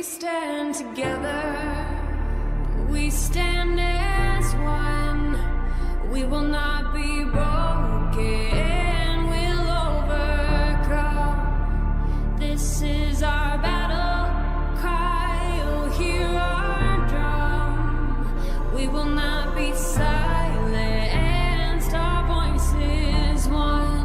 stand together, we stand as one. We will not be broken, we'll overcome. This is our battle cry, oh hear our drum. We will not be silenced, our voice is one.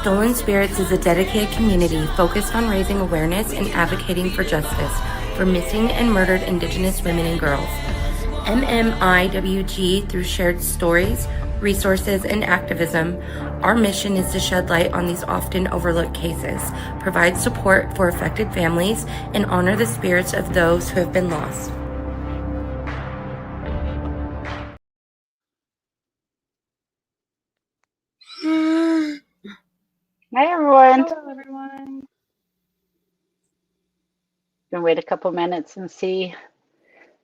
Stolen Spirits is a dedicated community focused on raising awareness and advocating for justice for missing and murdered Indigenous women and girls. MMIWG, through shared stories, resources, and activism, our mission is to shed light on these often overlooked cases, provide support for affected families, and honor the spirits of those who have been lost. Hi, everyone. Hello, everyone. Gonna wait a couple minutes and see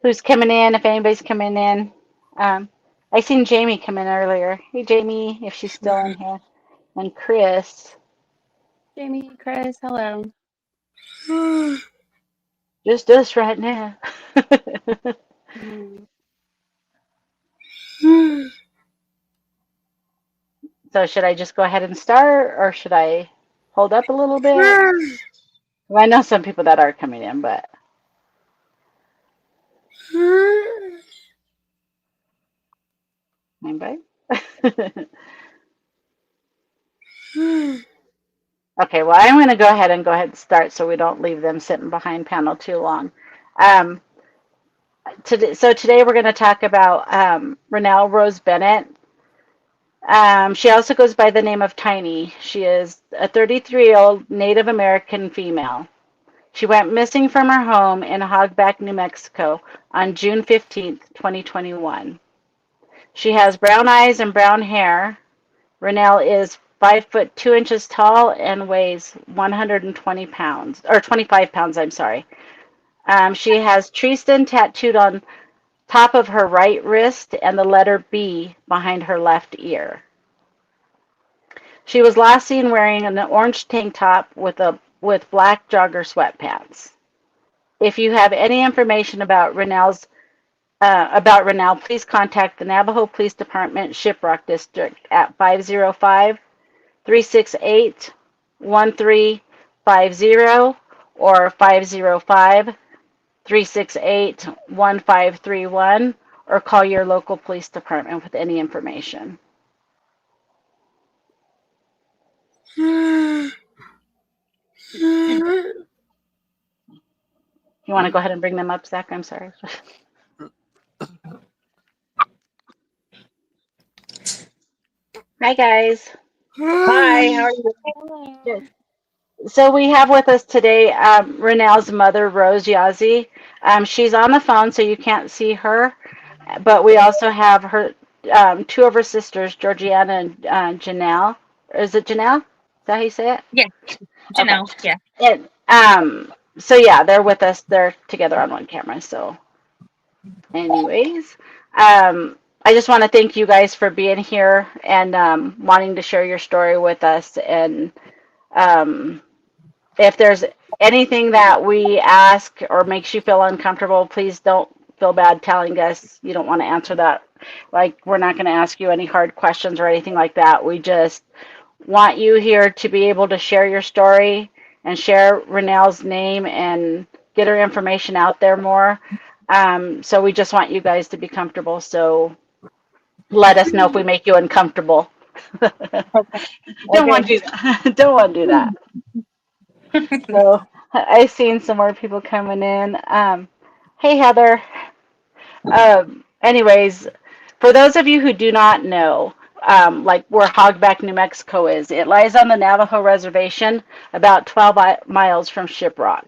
who's coming in, if anybody's coming in. I seen Jamie come in earlier. Hey, Jamie, if she's still in here. And Chris. Jamie, Chris, hello. Just us right now. So should I just go ahead and start, or should I hold up a little bit? Well, I know some people that are coming in, but anybody? Okay, well, I'm going to go ahead and start so we don't leave them sitting behind panel too long. Today we're going to talk about Ranelle Rose Bennett. She also goes by the name of Tiny. She is a 33-year-old Native American female. She went missing from her home in Hogback, New Mexico on June 15th, 2021. She has brown eyes and brown hair. Ranelle is 5 foot 2 inches tall and weighs 120 pounds, or 25 pounds, I'm sorry. She has Treasten tattooed on top of her right wrist and the letter B behind her left ear. She was last seen wearing an orange tank top with black jogger sweatpants. If you have any information about Ranelle, please contact the Navajo Police Department Shiprock District at 505-368-1350 or 505-368-1531, or call your local police department with any information. You want to go ahead and bring them up, Zach? I'm sorry. Hi, guys. Hi, how are you? Good. So we have with us today Ranelle's mother, Rose Yazzie. She's on the phone, so you can't see her, but we also have her, two of her sisters, Georgiana and Janelle. Is it Janelle? Is that how you say it? Yeah, Janelle. Okay. Yeah. And so yeah, they're with us. They're together on one camera. So, anyways, I just want to thank you guys for being here and wanting to share your story with us. And if there's anything that we ask or makes you feel uncomfortable, please don't feel bad telling us you don't want to answer that. Like, we're not going to ask you any hard questions or anything like that. We just want you here to be able to share your story and share Ranelle's name and get her information out there more. So we just want you guys to be comfortable. So let us know if we make you uncomfortable. Don't want to do that. Don't want to do that. So I've seen some more people coming in. Hey, Heather. anyways, for those of you who do not know, like where Hogback, New Mexico is, it lies on the Navajo reservation about 12 miles from Shiprock.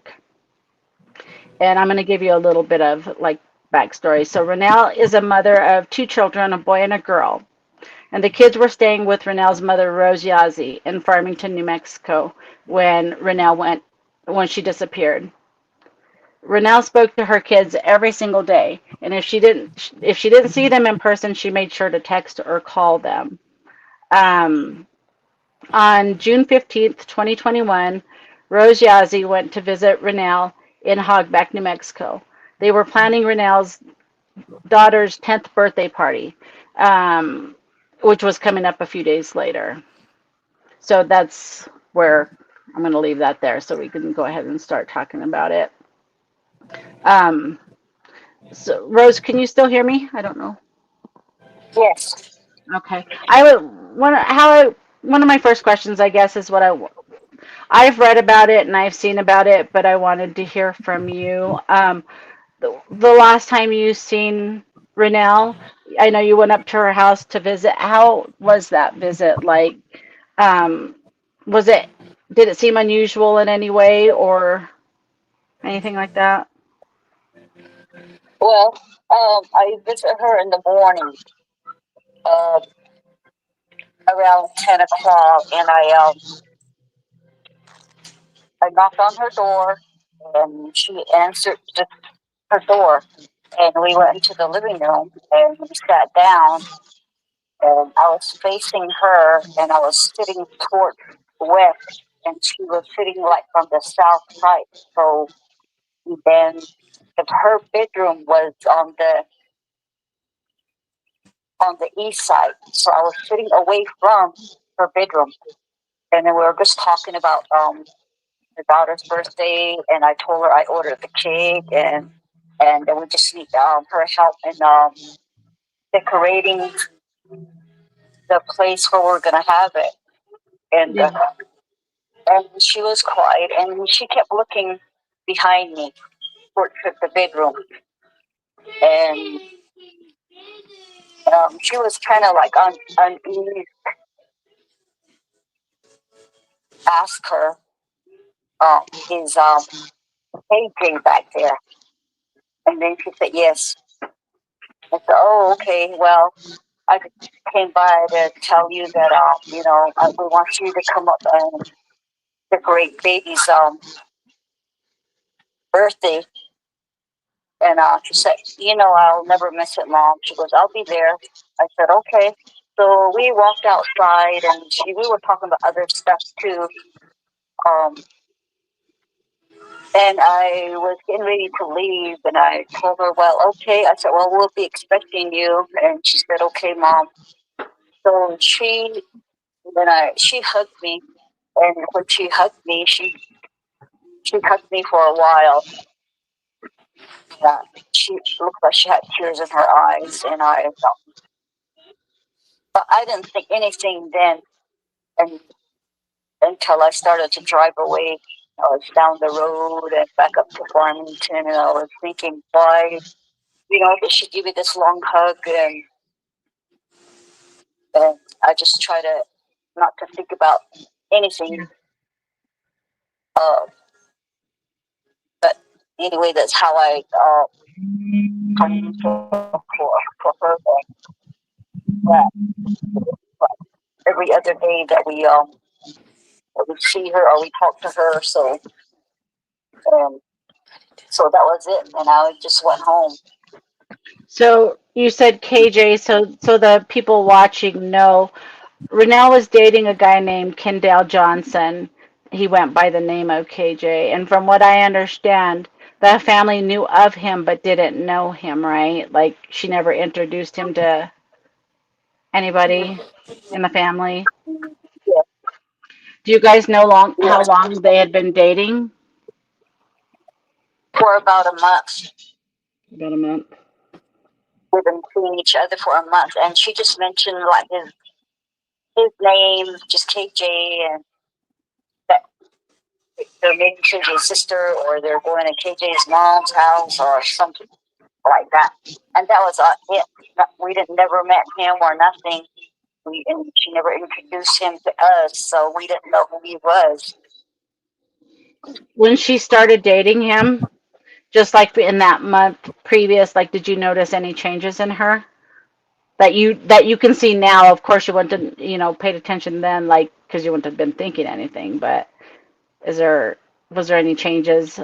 And I'm going to give you a little bit of like backstory. So Ranelle is a mother of two children, a boy and a girl. And the kids were staying with Ranelle's mother, Rose Yazzie, in Farmington, New Mexico, when she disappeared. Ranelle spoke to her kids every single day, and if she didn't see them in person, she made sure to text or call them. Um, on June 15th, 2021, Rose Yazzie went to visit Ranelle in Hogback, New Mexico. They were planning Ranelle's daughter's 10th birthday party, um, which was coming up a few days later. So that's where I'm going to leave that there so we can go ahead and start talking about it. Um, so, Rose, can you still hear me? I don't know. Yes. Okay. I would one of my first questions, I guess, is I've read about it and I've seen about it, but I wanted to hear from you. The last time you seen Ranelle, I know you went up to her house to visit. How was that visit? Like, um, was it, did it seem unusual in any way or anything like that? Well, I visit her in the morning, uh, around 10 o'clock, and I knocked on her door, and she answered her door, and we went into the living room, and we sat down, and I was facing her, and I was sitting toward west, and she was sitting like on the south side. So then, if her bedroom was on the east side, so I was sitting away from her bedroom, and then we were just talking about her daughter's birthday, and I told her I ordered the cake, and then we just need her help in decorating the place where we're gonna have it, and Yeah. and she was quiet, and she kept looking behind me towards the bedroom, and she was kind of like uneasy. Ask her, is KJ back there? And then she said yes. I said, oh, okay, well, I came by to tell you that we want you to come up and decorate baby's birthday. And she said, I'll never miss it, Mom. She goes, I'll be there. I said, okay. So we walked outside, and we were talking about other stuff too. And I was getting ready to leave, and I told her, well, okay. I said, well, we'll be expecting you. And she said, okay, Mom. So she hugged me, and when she hugged me, she hugged me for a while. She looked like she had tears in her eyes, and but I didn't think anything then, and until I started to drive away. I was down the road and back up to Farmington, and I was thinking, why, did she give me this long hug? And I just try to not to think about anything. But anyway, that's how I come for her. That every other day that we see her or we talk to her. So that was it, and I just went home. So you said KJ, so the people watching know Ranelle was dating a guy named Kendall Johnson. He went by the name of KJ. And from what I understand, the family knew of him but didn't know him, right? Like she never introduced him to anybody in the family. Yeah. Do you guys know how long they had been dating? For about a month. About a month. We've been seeing each other for a month, and she just mentioned like his name, just KJ, and that they're maybe KJ's sister, or they're going to KJ's mom's house or something. like that. And that was it. We didn't never met him or nothing. And she never introduced him to us, so we didn't know who he was. When she started dating him, just like in that month previous, like, did you notice any changes in her that you can see now? Of course, you wouldn't, paid attention then, like, because you wouldn't have been thinking anything. But was there any changes?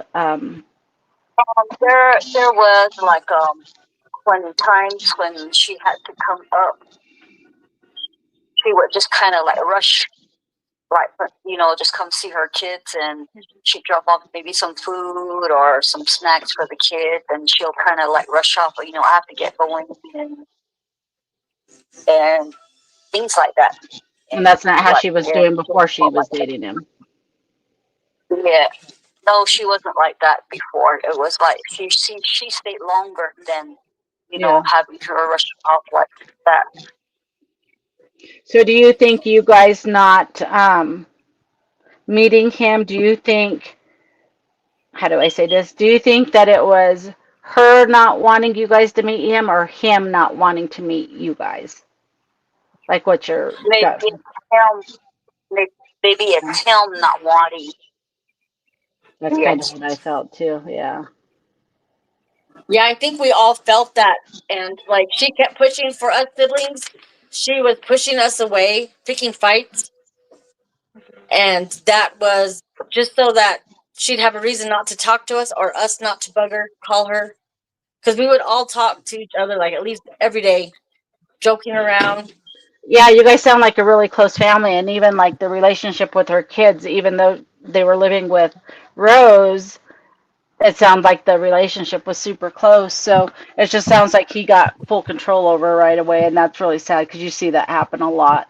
There was like when times when she had to come up, she would just kind of like rush, like, just come see her kids, and she'd drop off maybe some food or some snacks for the kids, and she'll kind of like rush off, I have to get going, and things like that. And that's not how Like, she was doing before she was dating him. Yeah. No, she wasn't like that before. It was like she stayed longer than, having her rush off like that. So do you think you guys not meeting him, do you think, how do I say this? Do you think that it was her not wanting you guys to meet him or him not wanting to meet you guys? Like, what's your gut? Maybe it's him not wanting. That's kind of what I felt too, yeah. Yeah, I think we all felt that. And like she kept pushing for us siblings. She was pushing us away, picking fights. And that was just so that she'd have a reason not to talk to us or us not to bug her, call her. Because we would all talk to each other like at least every day, joking around. Yeah, you guys sound like a really close family, and even like the relationship with her kids, even though they were living with Rose, it sounds like the relationship was super close. So it just sounds like he got full control over her right away, and that's really sad because you see that happen a lot.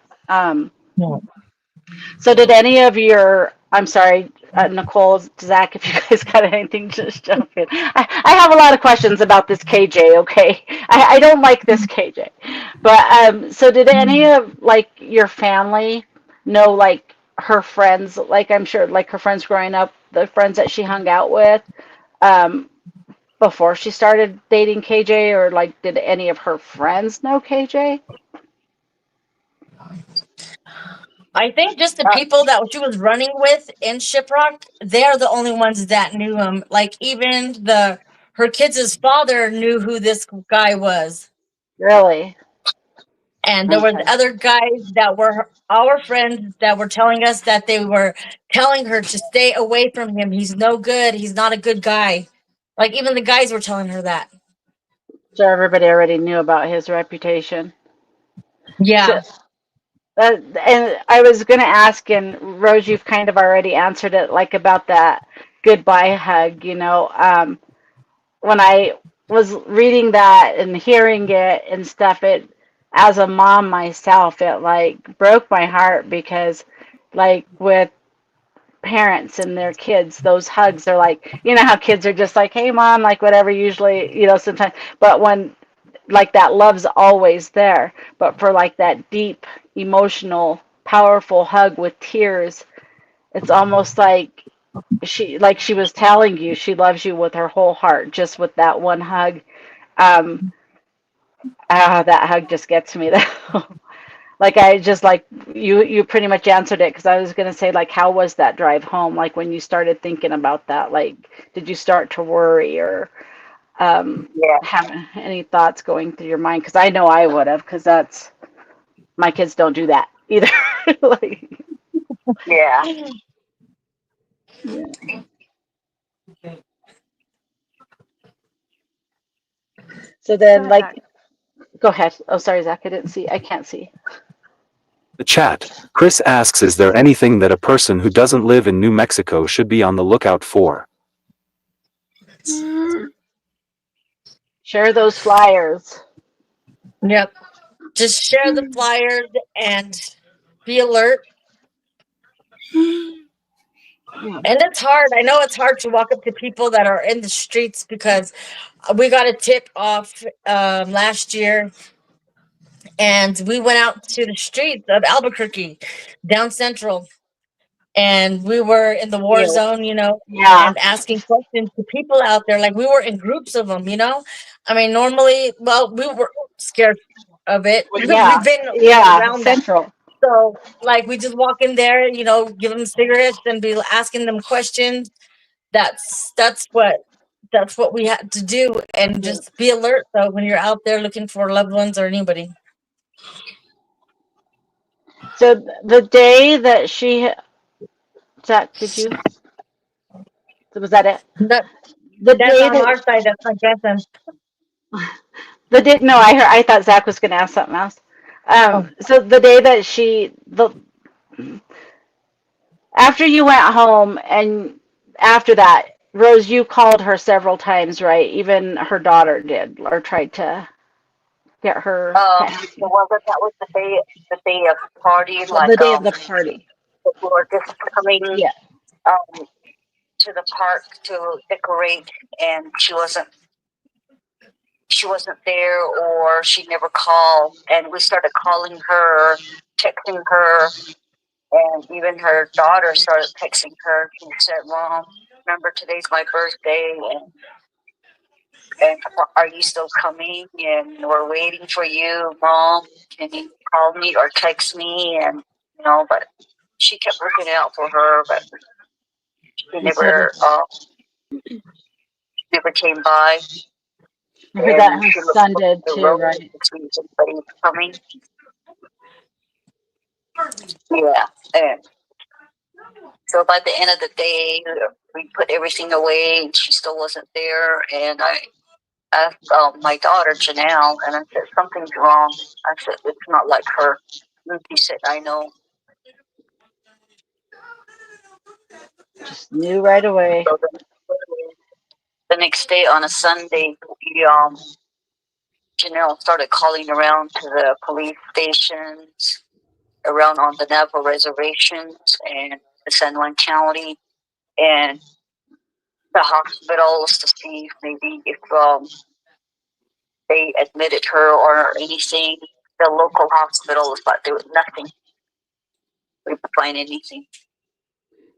So did any of your, I'm sorry, Nicole, Zach, if you guys got anything, just jump in. I have a lot of questions about this KJ, okay? I don't like this KJ. But so did any of like your family know like her friends, like I'm sure like her friends growing up, the friends that she hung out with, um, before she started dating KJ, or like did any of her friends know KJ? I think just the people that she was running with in Shiprock, they're the only ones that knew him. Like even her kids' father knew who this guy was. Really? And there were other guys that were our friends that were telling us that they were telling her to stay away from him. He's no good. He's not a good guy. Like even the guys were telling her that. So everybody already knew about his reputation. Yeah. So, and I was going to ask, and Rose, you've kind of already answered it, like about that goodbye hug. When I was reading that and hearing it and stuff, it, as a mom myself, it like broke my heart because, like, with parents and their kids, those hugs are like, how kids are just like, hey, mom, like whatever, usually, sometimes, but when like that love's always there, but for like that deep emotional powerful hug with tears, it's almost like she was telling you she loves you with her whole heart just with that one hug. That hug just gets me though. Like I just like you pretty much answered it, because I was going to say, like, how was that drive home, like when you started thinking about that, like did you start to worry or have any thoughts going through your mind? Because I know I would have, because that's, my kids don't do that either. Like, Yeah. so then, like, go ahead. Oh, sorry, Zach. I can't see. The chat. Chris asks, is there anything that a person who doesn't live in New Mexico should be on the lookout for? Share those flyers. Yep. Just share the flyers and be alert. And it's hard. I know it's hard to walk up to people that are in the streets, because we got a tip off last year, and we went out to the streets of Albuquerque, down central, and we were in the war Yes. zone, Yeah. and asking questions to people out there. Like we were in groups of them. I mean, normally, well, we were scared of it. Well, We've yeah. been Yeah. around that. Central. So, like, we just walk in there, give them cigarettes and be asking them questions. That's what we had to do, and just be alert. So when you're out there looking for loved ones or anybody, So the day that Zach, was that it? that The that's day on that our side. That's my grandson. no, I thought Zach was going to ask something else. Oh, So the day that after you went home and after that, Rose, you called her several times, right? Even her daughter did, or tried to get her to ask So you. that was the day of the party, The day of the party. we were just coming Yeah. um to the park to decorate, and she wasn't there, or she never called, and we started calling her, texting her, and even her daughter started texting her. She said, "Mom, remember today's my birthday, and are you still coming? And we're waiting for you, Mom. Can you call me or text me?" And but she kept looking out for her, but she And so never came by. I heard that And her she looked son for did the too, road right? to see if anybody was coming. Yeah, and so by the end of the day, we put everything away, and she still wasn't there. And I asked my daughter Janelle, and I said, "Something's wrong." I said, "It's not like her." And she said, "I know." Just knew right away. So the next day on a Sunday, Janelle started calling around to the police stations around on the Navajo reservations and the San Juan County and the hospitals to see if maybe if they admitted her or anything. The local hospitals, but there was nothing. We could find anything.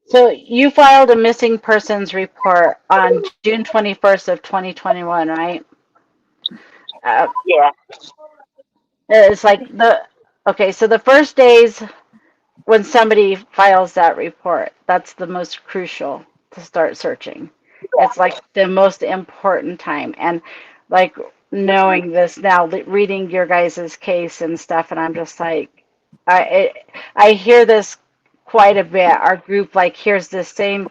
So you filed a missing persons report on June 21st of 2021, right? Uh, Yeah, it's like okay, so the first days when somebody files that report, that's the most crucial to start searching. It's like the most important time. And like knowing this now, reading your guys' case and stuff, and I'm just like, I hear this quite a bit. Our group like hears the same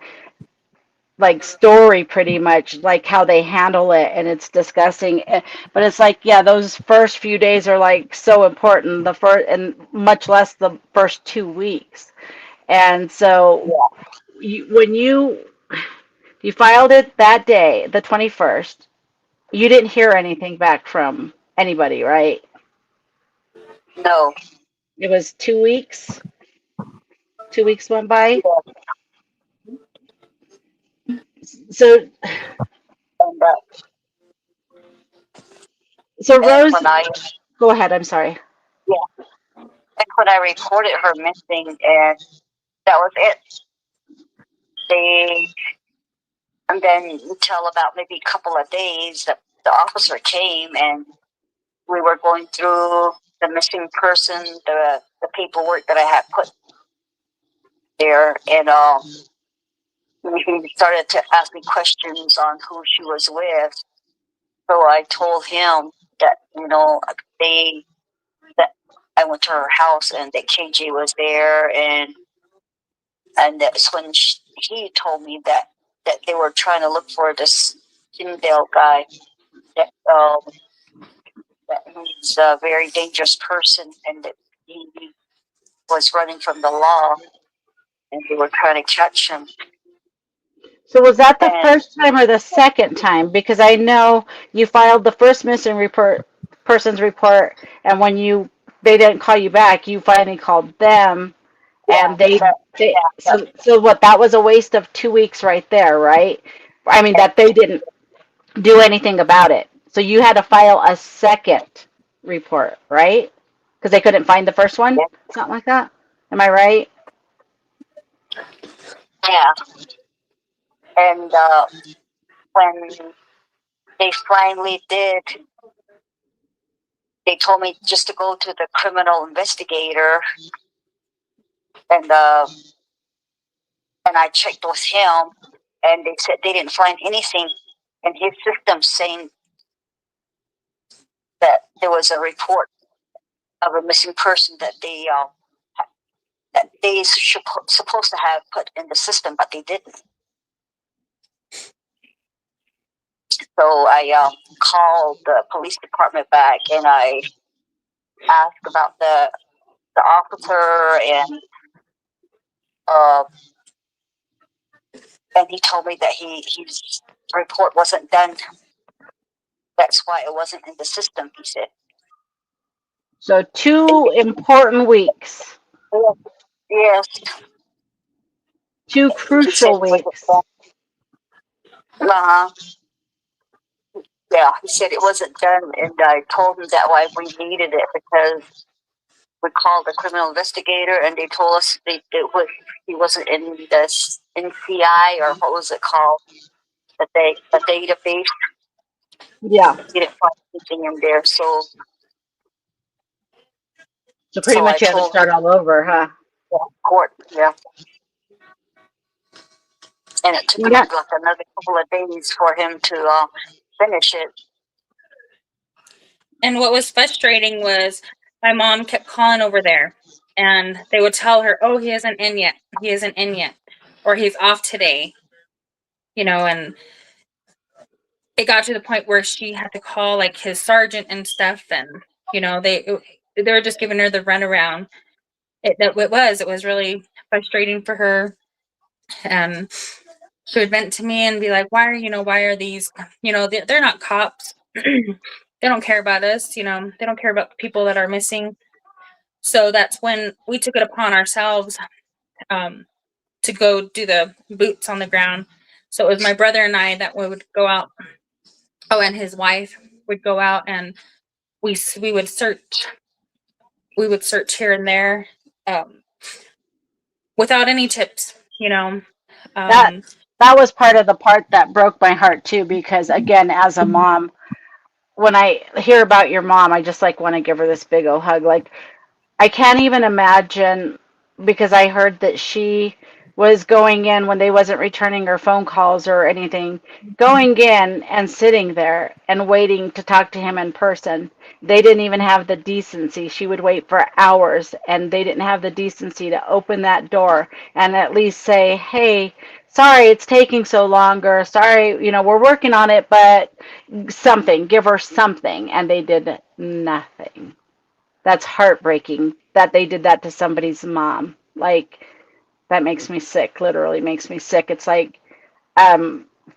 like story pretty much, like how they handle it, and it's disgusting. But it's like, yeah, those first few days are like so important, the first, and much less the first 2 weeks. And so when you filed it that day, the 21st, you didn't hear anything back from anybody, right? no. It was 2 weeks. 2 weeks went by. Yeah. So And, so and Rose, when I go ahead. I'm sorry. yeah, and when I reported her missing, and that was it. They and then until about maybe a couple of days, the officer came, and we were going through the missing person, the paperwork that I had put there, and he started to ask me questions on who she was with. So I told him that they that I went to her house and that KJ was there, and that's when he told me that they were trying to look for this Tyndale guy, that that he's a very dangerous person, and that he was running from the law, and they were trying to catch him. So was that the And first time or the second time? Because I know you filed the first missing persons report, and when they didn't call you back, you finally called them, yeah, and they yeah, so what? That was a waste of 2 weeks right there, right? I mean that they didn't do anything about it. So you had to file a second report, right? Because they couldn't find the first one, yeah, something like that. Am I right? Yeah. And when they finally did, they told me just to go to the criminal investigator, and I checked with him, and they said they didn't find anything in his system saying that there was a report of a missing person that they supposed to have put in the system, but they didn't. So I called the police department back, and I asked about the officer, and he told me that his report wasn't done. That's why it wasn't in the system, he said. So 2 important weeks. Yes. 2 He said crucial it wasn't weeks. done. Uh-huh. Yeah, he said it wasn't done, and I told him that why we needed it, because we called the criminal investigator, and they told us he wasn't in the NCI, or what was it called, the database. Yeah. He didn't find anything in there, so Pretty I much you had to told start all over, huh? the court, yeah. And it took Yeah. like another couple of days for him to finish it. And what was frustrating was my mom kept calling over there, and they would tell her, "Oh, he isn't in yet. He isn't in yet, or he's off today." And it got to the point where she had to call like his sergeant and stuff, and they were just giving her the runaround. It was really frustrating for her, and she would vent to me and be like, why are these, they're not cops. They don't care about us, they don't care about people that are missing. So that's when we took it upon ourselves to go do the boots on the ground. So it was my brother and I that would go out. Oh, and his wife would go out, and we would search. We would search here and there, without any tips. That was part of the part that broke my heart too, because again, as a mom, when I hear about your mom, I just like want to give her this big old hug. Like, I can't even imagine, because I heard that she was going in when they wasn't returning her phone calls or anything, going in and sitting there and waiting to talk to him in person. They didn't even have the decency. She would wait for hours, and they didn't have the decency to open that door and at least say, hey, sorry it's taking so longer. Sorry, we're working on it, but something, give her something. And they did nothing. That's heartbreaking that they did that to somebody's mom. Like, that makes me sick, literally makes me sick. It's like,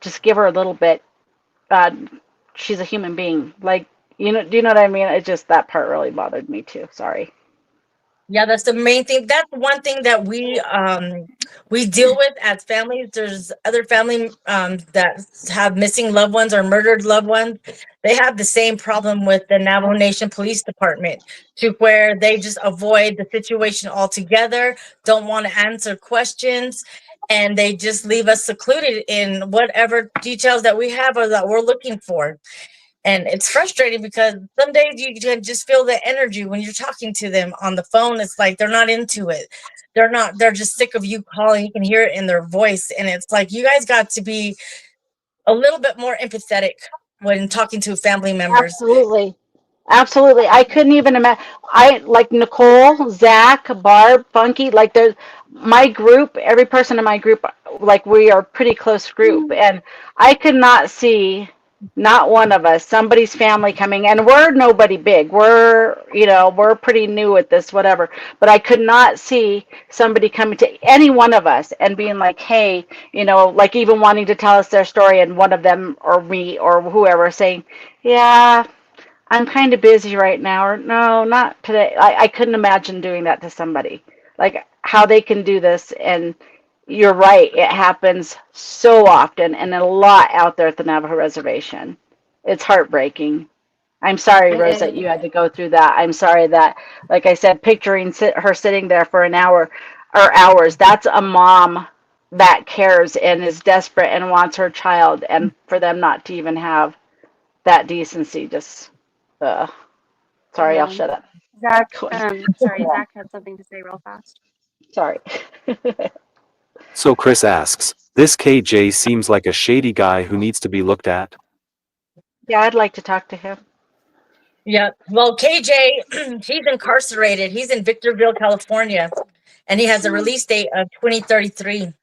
just give her a little bit. Uh, she's a human being. Like, do you know what I mean? It just, that part really bothered me too. Sorry. Yeah, that's the main thing. That's one thing that we deal with as families. There's other family that have missing loved ones or murdered loved ones. They have the same problem with the Navajo Nation Police Department, to where they just avoid the situation altogether, don't want to answer questions, and they just leave us secluded in whatever details that we have or that we're looking for. And it's frustrating because some days you can just feel the energy when you're talking to them on the phone. It's like they're not into it. They're just sick of you calling. You can hear it in their voice. And it's like, you guys got to be a little bit more empathetic when talking to family members. Absolutely. Absolutely. I couldn't even imagine. I like Nicole, Zach, Barb, Funky, like there's my group, every person in my group, like we are a pretty close group. And I could not see not one of us, somebody's family coming, and we're nobody big. We're pretty new at this, whatever. But I could not see somebody coming to any one of us and being like, hey, like even wanting to tell us their story, and one of them or me or whoever saying, yeah, I'm kind of busy right now, or no, not today. I couldn't imagine doing that to somebody. Like how they can do this, and you're right, it happens so often and a lot out there at the Navajo Reservation. It's heartbreaking. I'm sorry, Rose, that you had to go through that. I'm sorry that, like I said, picturing her sitting there for an hour or hours, that's a mom that cares and is desperate and wants her child, and for them not to even have that decency. Just sorry, I'll Yeah. shut up. Zach, sorry, Yeah. Zach had something to say real fast. Sorry. So Chris asks, this KJ seems like a shady guy who needs to be looked at. Yeah, I'd like to talk to him. Yeah. Well, KJ, he's incarcerated. He's in Victorville, California, and he has a release date of 2033.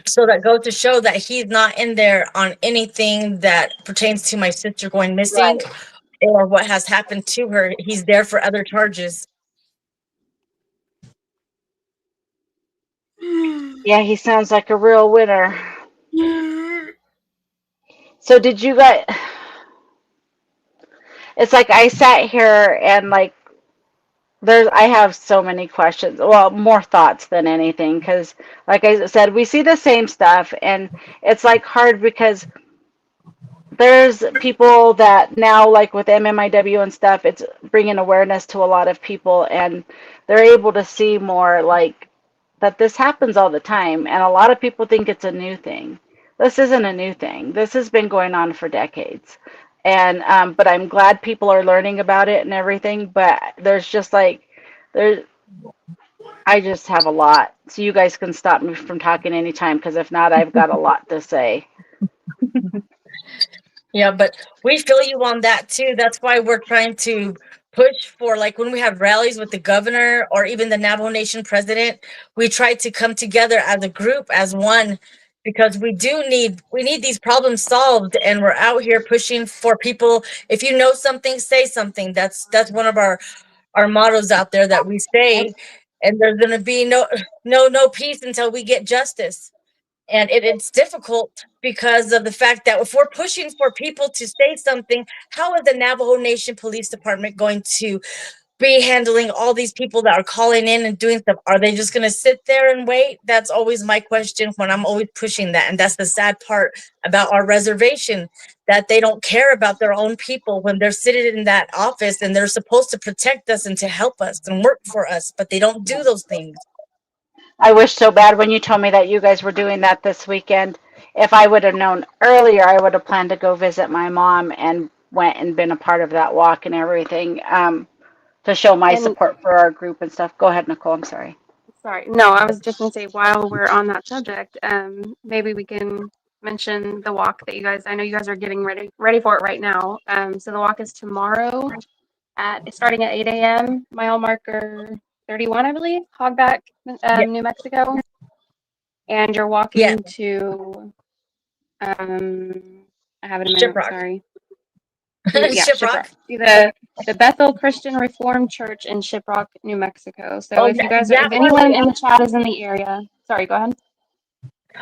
So that goes to show that he's not in there on anything that pertains to my sister going missing or what has happened to her. He's there for other charges. Yeah, he sounds like a real winner. So did you guys? It's like I sat here and like I have so many questions. Well, more thoughts than anything, because like I said, we see the same stuff, and it's like hard because there's people that now, like with MMIW and stuff, it's bringing awareness to a lot of people, and they're able to see more like that this happens all the time, and a lot of people think it's a new thing. This isn't a new thing. This has been going on for decades, and but I'm glad people are learning about it and everything. But there's just like there's I just have a lot, so you guys can stop me from talking anytime, because if not, I've got a lot to say. Yeah, but we feel you on that too. That's why we're trying to push for, like, when we have rallies with the governor or even the Navajo Nation president, we try to come together as a group, as one, because we need these problems solved, and we're out here pushing for people. If you know something, say something. That's one of our mottos out there that we say, and there's going to be no peace until we get justice. And it's difficult because of the fact that if we're pushing for people to say something, how is the Navajo Nation Police Department going to be handling all these people that are calling in and doing stuff? Are they just going to sit there and wait? That's always my question when I'm always pushing that. And that's the sad part about our reservation, that they don't care about their own people when they're sitting in that office and they're supposed to protect us and to help us and work for us, but they don't do those things. I wish so bad when you told me that you guys were doing that this weekend. If I would have known earlier, I would have planned to go visit my mom and went and been a part of that walk and everything, to show my And support for our group and stuff. Go ahead, Nicole. I'm sorry. sorry, no, I was just gonna say while we're on that subject, maybe we can mention the walk that you guys. I know you guys are getting ready for it right now. So the walk is tomorrow starting at 8 a.m. Mile marker 31, I believe, Hogback, Yeah. New Mexico, and you're Yeah. walking to I have it in my notes, Shiprock. sorry. Shiprock. Shiprock. The Bethel Christian Reformed Church in Shiprock, New Mexico. So Oh, if you guys are, that if one. anyone in the chat is in the area, sorry, go ahead.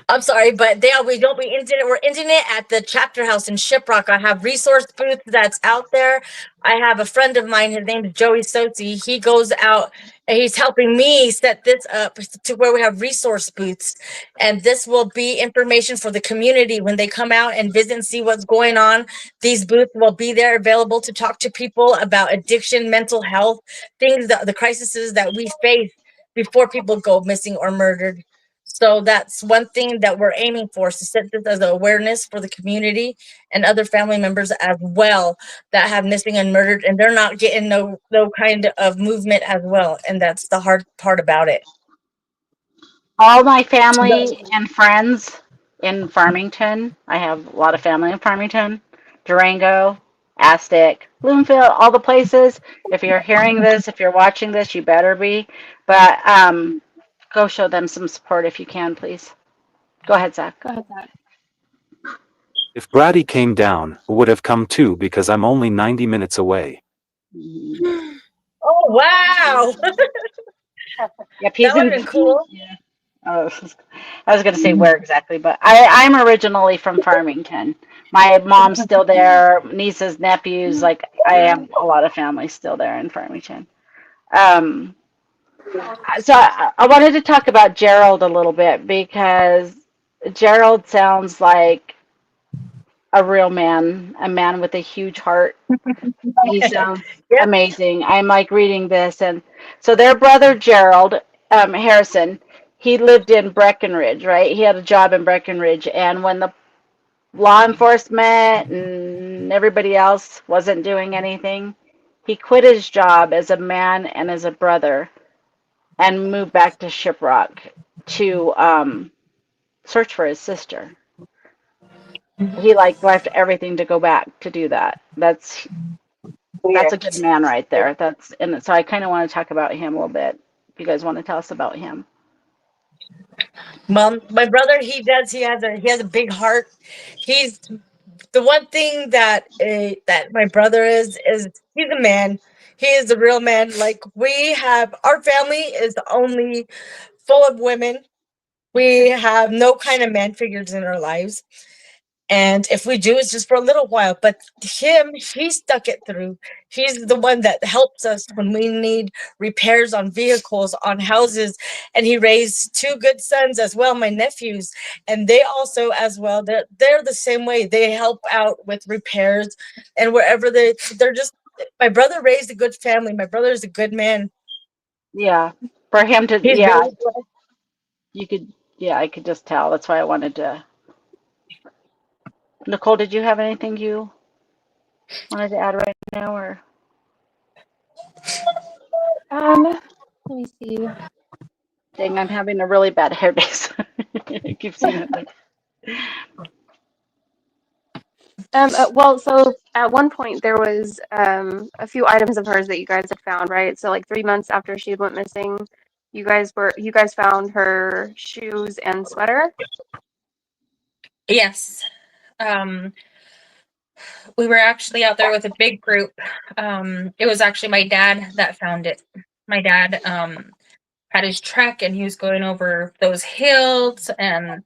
I'm sorry, but we don't be ending it. We're ending it at the chapter house in Shiprock. I have resource booths that's out there. I have a friend of mine, his name is Joey Sozi. He goes out and he's helping me set this up to where we have resource booths. And this will be information for the community when they come out and visit and see what's going on. These booths will be there available to talk to people about addiction, mental health, things that the crises that we face before people go missing or murdered. So that's one thing that we're aiming for, is to set this as an awareness for the community and other family members as well that have missing and murdered, and they're not getting no kind of movement as well. And that's the hard part about it. All my family and friends in Farmington. I have a lot of family in Farmington, Durango, Aztec, Bloomfield, all the places. If you're hearing this, if you're watching this, you better be. But go show them some support if you can, please. Go ahead, Zach. Go ahead, Zach. If Brady came down, I would have come too because I'm only 90 minutes away. Oh, wow. Yep, he's That would have in. been cool. Yeah. Oh, I was going to say where exactly, but I'm originally from Farmington. My mom's still there, nieces, nephews, like I have a lot of family still there in Farmington. So I wanted to talk about Gerald a little bit, because Gerald sounds like a real man, a man with a huge heart. He sounds amazing. I'm like reading this, and so their brother Gerald Harrison, he lived in Breckenridge, right? He had a job in Breckenridge, and when the law enforcement and everybody else wasn't doing anything, he quit his job as a man and as a brother and moved back to Shiprock to search for his sister. He like left everything to go back to do that. That's a good man right there. And so I kind of want to talk about him a little bit. If you guys want to tell us about him. Mom, my brother, he has a big heart. He's the one thing that my brother is he's a man. He is a real man. Like, we have, our family is only full of women. We have no kind of man figures in our lives. And if we do, it's just for a little while. But he stuck it through. He's the one that helps us when we need repairs on vehicles, on houses. And he raised two good sons as well, my nephews. And they also as well, they're the same way. They help out with repairs and wherever they're just, my brother raised a good family. My brother is a good man. Yeah. For him to, He's yeah, very blessed. you could, yeah, I could just tell. That's why I wanted to. Nicole, did you have anything you wanted to add right now, or? Let me see. Dang, I'm having a really bad hair days. I keep seeing it. Well, so at one point there was a few items of hers that you guys had found, right? So like 3 months after she went missing, you guys found her shoes and sweater. Yes. We were actually out there with a big group. It was actually my dad that found it. My dad had his truck and he was going over those hills, and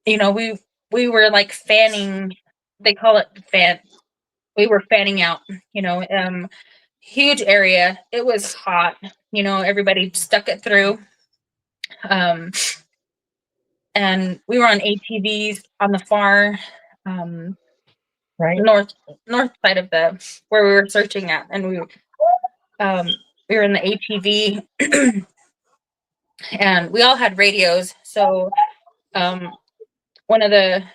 we were like fanning. They call it fan. We were fanning out. Huge area. It was hot. Everybody stuck it through. And we were on ATVs on the far north side of where we were searching at, and we were in the ATV, and we all had radios. So one of the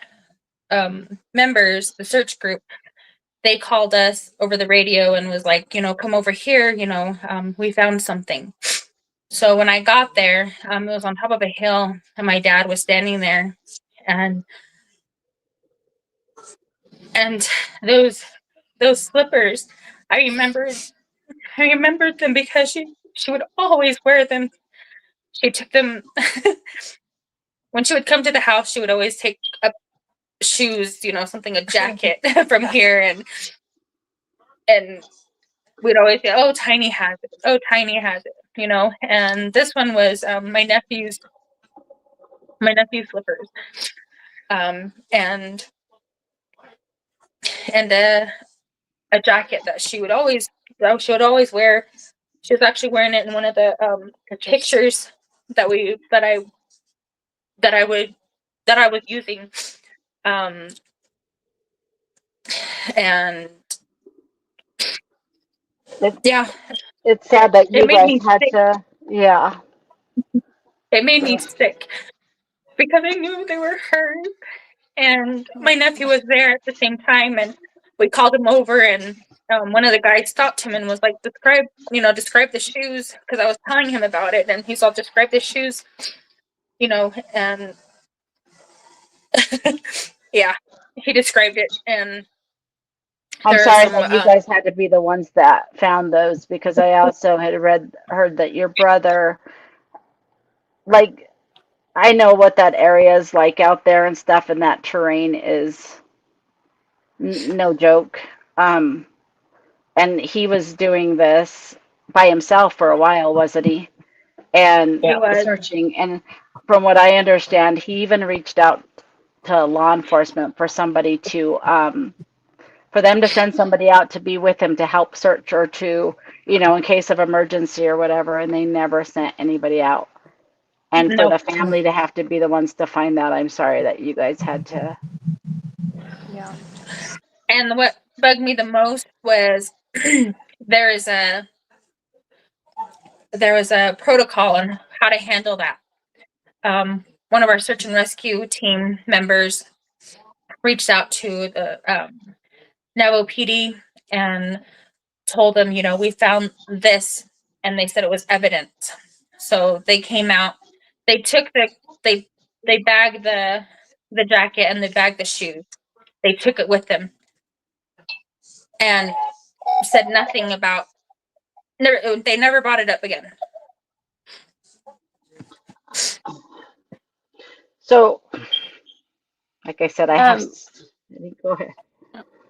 members, the search group, they called us over the radio and was like, come over here, we found something. So when I got there, it was on top of a hill, and my dad was standing there, and those slippers, I remembered them because she would always wear them. She took them when she would come to the house. She would always take up shoes, a jacket from here, and we'd always say, "Oh, Tiny has it. Oh, Tiny has it." And this one was my nephew's slippers, and a jacket that she would always wear. She was actually wearing it in one of the pictures that I was using, and yeah, It's sad that you it made guys me had sick. to, yeah. It made me sick because I knew they were hers, and my nephew was there at the same time, and we called him over, and one of the guys stopped him and was like, describe the shoes, because I was telling him about it, and he's all, describe the shoes, and yeah, he described it, and I'm there are sorry some that you guys had to be the ones that found those, because I also had heard that your brother, like, I know what that area is like out there and stuff, and that terrain is no joke. And he was doing this by himself for a while, wasn't he? And he was. searching. And from what I understand, he even reached out to law enforcement for somebody to, for them to send somebody out to be with him to help search, or to, in case of emergency or whatever. And they never sent anybody out. And for the family to have to be the ones to find that, I'm sorry that you guys had to. Yeah. And what bugged me the most was there was a protocol on how to handle that. one of our search and rescue team members reached out to the Navajo PD and told them, you know, we found this, and they said it was evidence. So they came out, they took they bagged the jacket and they bagged the shoes. They took it with them and said nothing about. They never brought it up again. So, like I said, I have. Go ahead.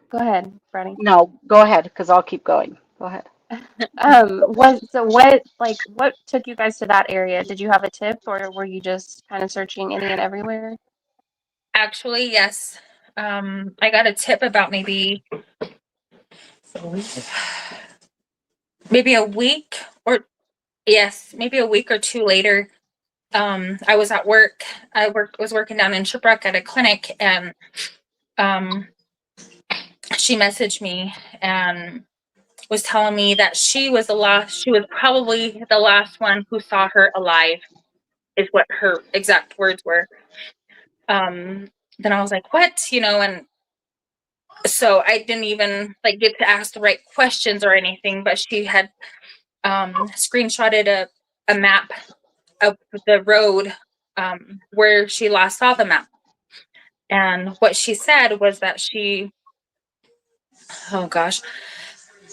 Go ahead, Freddie. No, go ahead, because I'll keep going. Go ahead. What took you guys to that area? Did you have a tip, or were you just kind of searching any and everywhere? Actually, yes. I got a tip about maybe a week or maybe a week or two later. I was at work. Was working down in Shiprock at a clinic, and she messaged me and was telling me that she was probably the last one who saw her alive, is what her exact words were. Then I was like, what? You know, and so I didn't even get to ask the right questions or anything, but she had screenshotted a map of the road where she last saw the map. And what she said was that it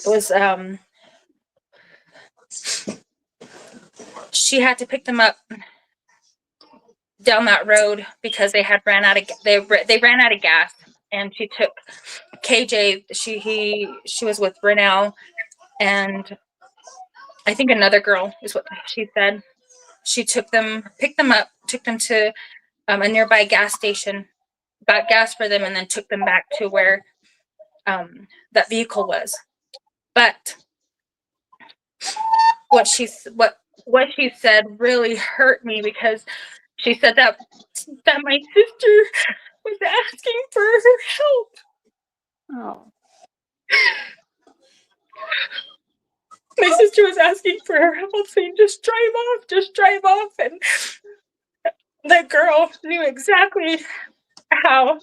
was she had to pick them up down that road because they ran out of gas, and she took KJ. She was with Ranelle, and I think another girl is what she said. She picked them up, took them to a nearby gas station, got gas for them, and then took them back to where that vehicle was. But what she said really hurt me, because she said that my sister was asking for her help. Oh. My sister was asking for her help, saying, just drive off. And the girl knew exactly how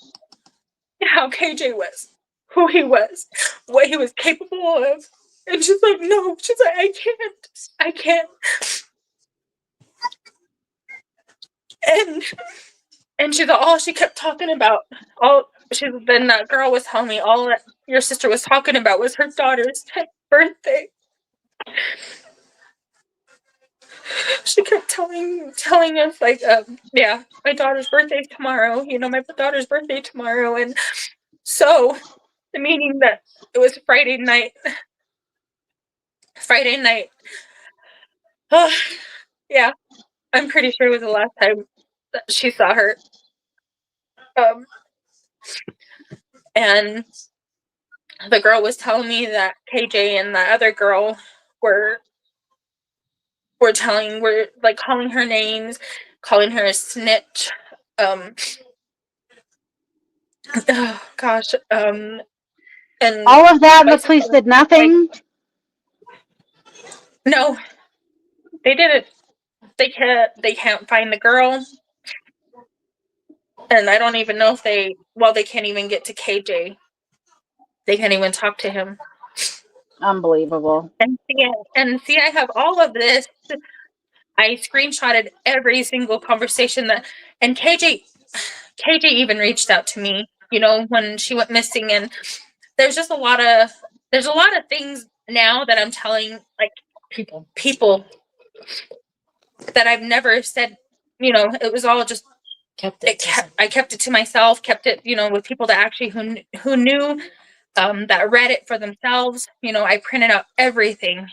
KJ was, who he was, what he was capable of. And she's like, no, she's like, I can't. And she's all she kept talking about, then that girl was telling me all that your sister was talking about was her daughter's 10th birthday. She kept telling us, like, my daughter's birthday tomorrow. You know, my daughter's birthday tomorrow. And so, the meaning that it was Friday night. Oh, yeah, I'm pretty sure it was the last time that she saw her. And the girl was telling me that KJ and the other girl were calling her names, calling her a snitch. Oh gosh. And all of that, and the police did nothing. No, they didn't. They can't find the girl, and I don't even know if they can't even get to KJ. They can't even talk to him. Unbelievable. And see, I have all of this. I screenshotted every single conversation and KJ even reached out to me, you know, when she went missing. And there's a lot of things now that I'm telling, like, people that I've never said. You know, it was all just I kept it to myself, kept it, you know, with people that actually who knew, that read it for themselves. You know, I printed out everything,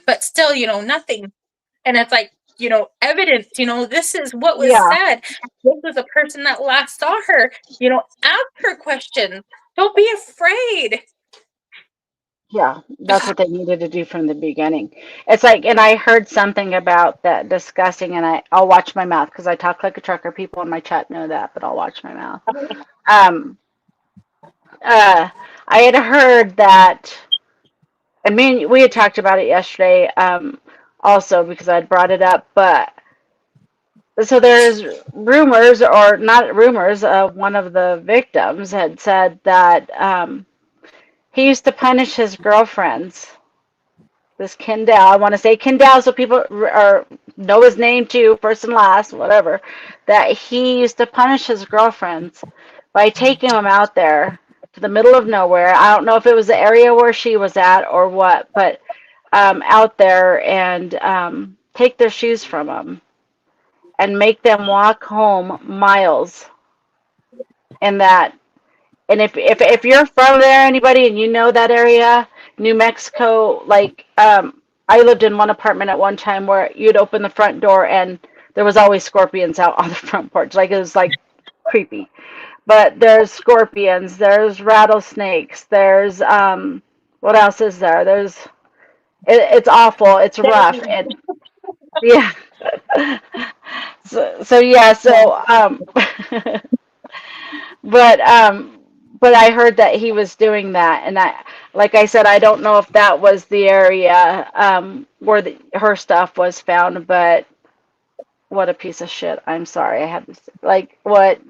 but still, you know, nothing. And it's like, you know, evidence, you know, this is what was said. This was a person that last saw her. You know, ask her questions. Don't be afraid. Yeah, that's what they needed to do from the beginning. It's like, and I heard something about that disgusting, and I'll watch my mouth because I talk like a trucker. People in my chat know that, but I'll watch my mouth. I had heard that, I mean, we had talked about it yesterday, also because I'd brought it up, but So there's rumors, or not rumors, one of the victims had said that he used to punish his girlfriends. This Kendall, I want to say Kendall, so people know his name too, first and last, whatever. That he used to punish his girlfriends by taking them out there to the middle of nowhere. I don't know if it was the area where she was at or what, but out there and take their shoes from them and make them walk home miles. And that, and if you're from there, anybody, and you know that area, New Mexico, like I lived in one apartment at one time where you'd open the front door and there was always scorpions out on the front porch. Like it was like creepy. But there's scorpions, there's rattlesnakes, there's what else is there? It's awful, it's rough, and yeah. So yeah, so but but I heard that he was doing that, and like I said, I don't know if that was the area where her stuff was found, but what a piece of shit. I'm sorry. I have this, like, what,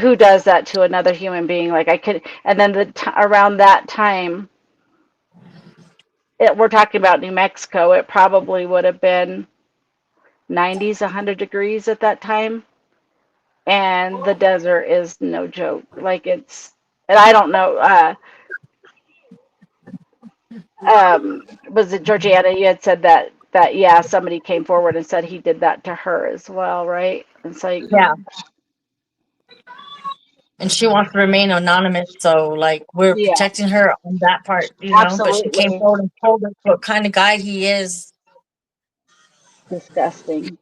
who does that to another human being? Like, I could, and then around that time, we're talking about New Mexico, it probably would have been 90s, 100 degrees at that time. And the desert is no joke. Like, and I don't know, was it Georgiana? You had said that yeah, somebody came forward and said he did that to her as well, right? It's like, Yeah. And she wants to remain anonymous, so like we're yeah, protecting her on that part, you know. But she came absolutely forward and told us what kind of guy he is. disgusting.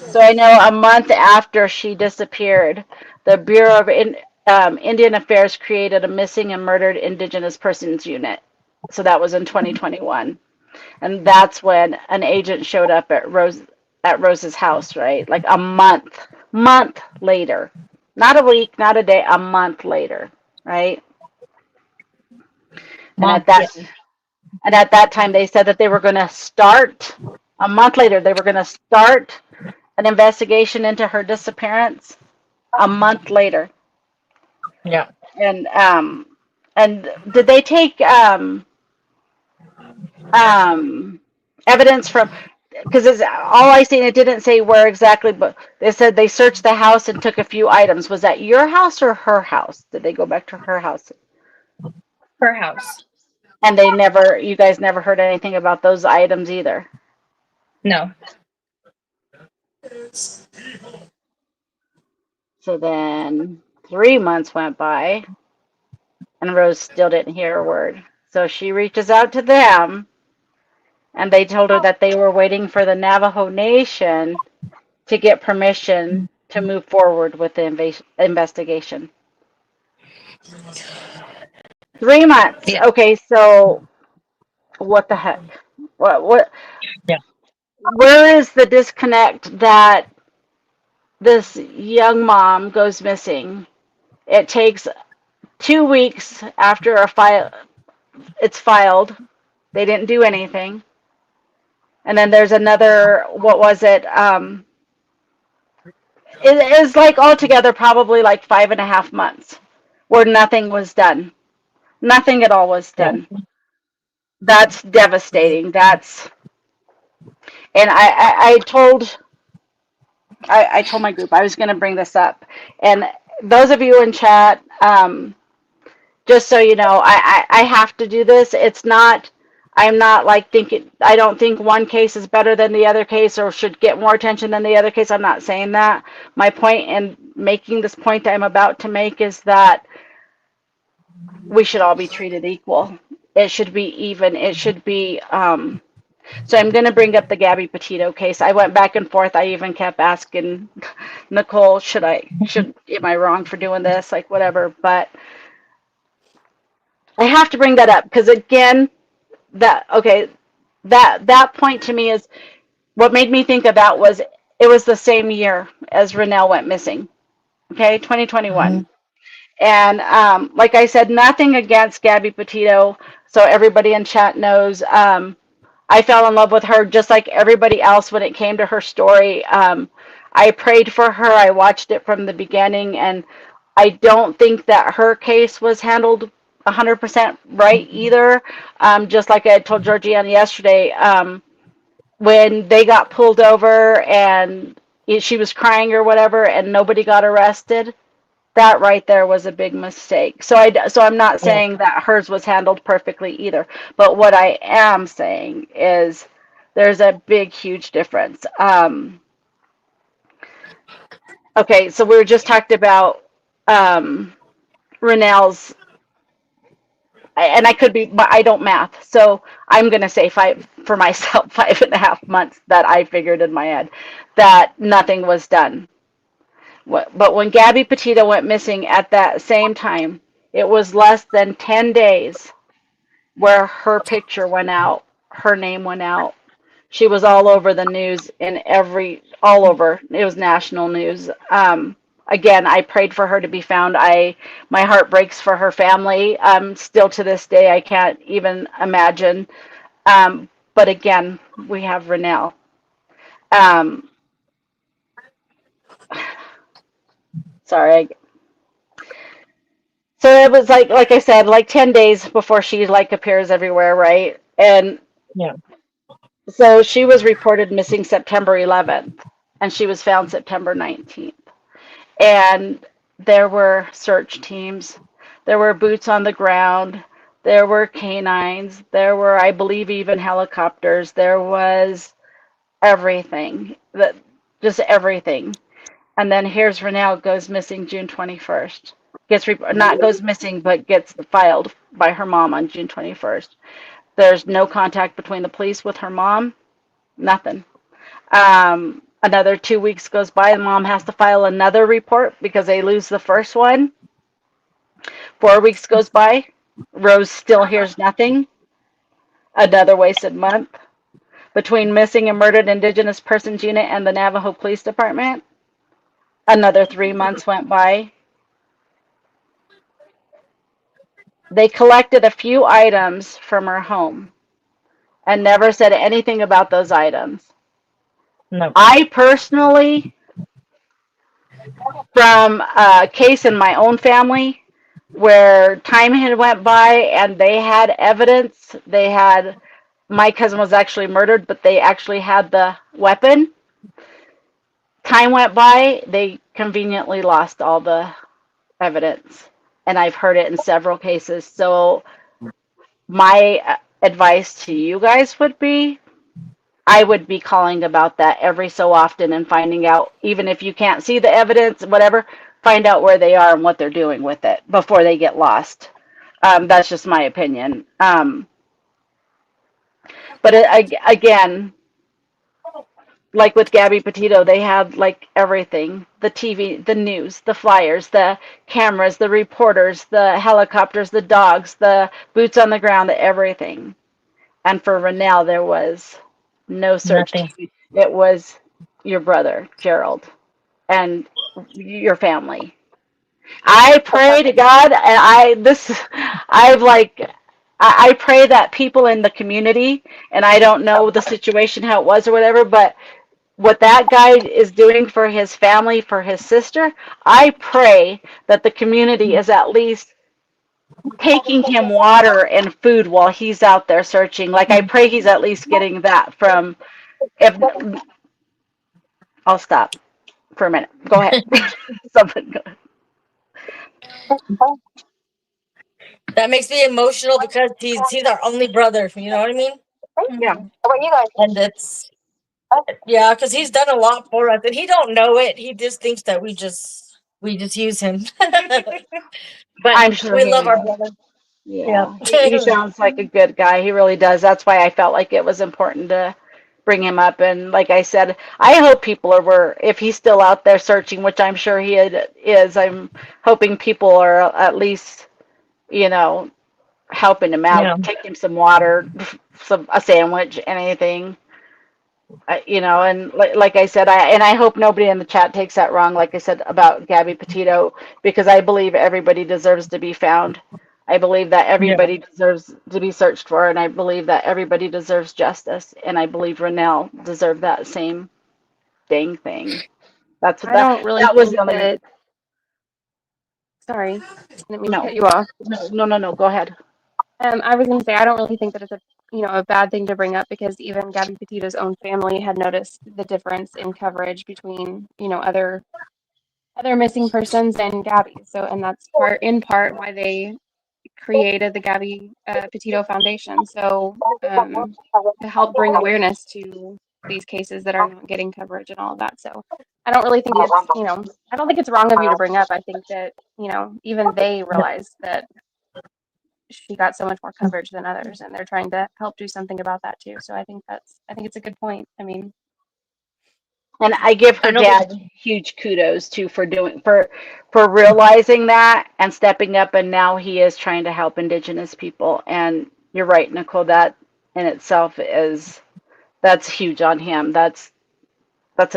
So I know a month after she disappeared, the Bureau of Indian Affairs created a missing and murdered Indigenous persons unit. So that was in 2021. And that's when an agent showed up at Rose's house, right? Like a month later. Not a week, not a day, a month later, right? And Mom, at that time they said that they were going to start a month later they were going to start an investigation into her disappearance a month later. yeah. And did they take evidence from, because all I seen, it didn't say where exactly, but they said they searched the house and took a few items. Was that your house or her house? Did they go back to her house? Her house. And you guys never heard anything about those items either? No. So then 3 months went by and Rose still didn't hear a word. So she reaches out to them and they told her that they were waiting for the Navajo Nation to get permission to move forward with the investigation. 3 months. Yeah. Okay, so what the heck? What? Yeah. Where is the disconnect that this young mom goes missing? It takes 2 weeks after it's filed. They didn't do anything. And then there's another, what was it? It is like altogether probably like 5.5 months where nothing was done. Nothing at all was done. That's devastating. And I told my group I was going to bring this up. And those of you in chat, just so you know, I have to do this. I'm not like thinking, I don't think one case is better than the other case or should get more attention than the other case. I'm not saying that. My point in making this point I'm about to make is that we should all be treated equal. It should be even. It should be, so I'm going to bring up the Gabby Petito case. I went back and forth. I even kept asking Nicole, am I wrong for doing this? Like, whatever. But I have to bring that up because, again, that point to me is what made me think of that was it was the same year as Ranelle went missing. Okay, 2021. Mm-hmm. And like I said, nothing against Gabby Petito. So everybody in chat knows. I fell in love with her just like everybody else when it came to her story. I prayed for her. I watched it from the beginning, and I don't think that her case was handled 100% right either. Just like I told Georgiana yesterday, when they got pulled over and she was crying or whatever, and nobody got arrested, that right there was a big mistake. So I'm not Yeah. saying that hers was handled perfectly either, but what I am saying is there's a big, huge difference. Okay, so we were just talked about Ranelle's, and I could be, but I don't math, so I'm gonna say five for myself, 5.5 months that I figured in my head that nothing was done. But when Gabby Petito went missing at that same time, it was less than 10 days where her picture went out, her name went out. She was all over the news all over. It was national news. Again, I prayed for her to be found. My heart breaks for her family. Still to this day, I can't even imagine. But again, we have Ranelle. Um, sorry. So it was like I said, like 10 days before she like appears everywhere, right? And Yeah. so she was reported missing September 11th, and she was found September 19th. And there were search teams, there were boots on the ground, there were canines, there were, I believe, even helicopters. There was everything, just everything. And then here's Renelle goes missing June 21st. Not goes missing, but gets filed by her mom on June 21st. There's no contact between the police with her mom, nothing. Another 2 weeks goes by, the mom has to file another report because they lose the first one. 4 weeks goes by, Rose still hears nothing. Another wasted month. Between missing and murdered Indigenous persons unit and the Navajo Police Department, another 3 months went by. They collected a few items from her home and never said anything about those items. No. I personally, from a case in my own family where time had went by and they had evidence, my cousin was actually murdered, but they actually had the weapon. Time went by, they conveniently lost all the evidence. And I've heard it in several cases. So my advice to you guys would be, I would be calling about that every so often and finding out, even if you can't see the evidence, whatever, find out where they are and what they're doing with it before they get lost. That's just my opinion. But again, like with Gabby Petito, they had like everything, the TV, the news, the flyers, the cameras, the reporters, the helicopters, the dogs, the boots on the ground, the everything. And for Ranelle, there was no search Nothing. team. It was your brother, Gerald, and your family. I pray to God, and I pray that people in the community, and I don't know the situation, how it was or whatever, but what that guy is doing for his family, for his sister, I pray that the community is at least taking him water and food while he's out there searching. Like I pray he's at least getting that from, if I'll stop for a minute. Go ahead. Something. That makes me emotional because he's our only brother. You know what I mean? Yeah. How about you guys? And it's because he's done a lot for us, and he don't know it. He just thinks that we just use him. But I'm sure we he love our will. brother. Yeah. He sounds like a good guy. He really does. That's why I felt like it was important to bring him up. And like I said, I hope people if he's still out there searching, which I'm sure he is, I'm hoping people are at least, helping him out, Yeah. take him some water, a sandwich, anything. And like I said, I hope nobody in the chat takes that wrong. Like I said about Gabby Petito, because I believe everybody deserves to be found. I believe that Yeah. everybody deserves to be searched for, and I believe that everybody deserves justice, and I believe Ranelle deserved that same dang thing. That's what I don't really that was think the only reason. that. Sorry, didn't mean to No, cut you off. no. Go ahead. I was going to say I don't really think that it's a bad thing to bring up because even Gabby Petito's own family had noticed the difference in coverage between other missing persons and Gabby. So and that's in part why they created the Gabby Petito Foundation. So to help bring awareness to these cases that are not getting coverage and all of that. So I don't really think it's I don't think it's wrong of you to bring up. I think that even they realize that she got so much more coverage than others, and they're trying to help do something about that too. So I think it's a good point. I mean, And I give I her know. dad huge kudos too for realizing that and stepping up, and now he is trying to help Indigenous people. And you're right, Nicole, that in itself that's huge on him. That's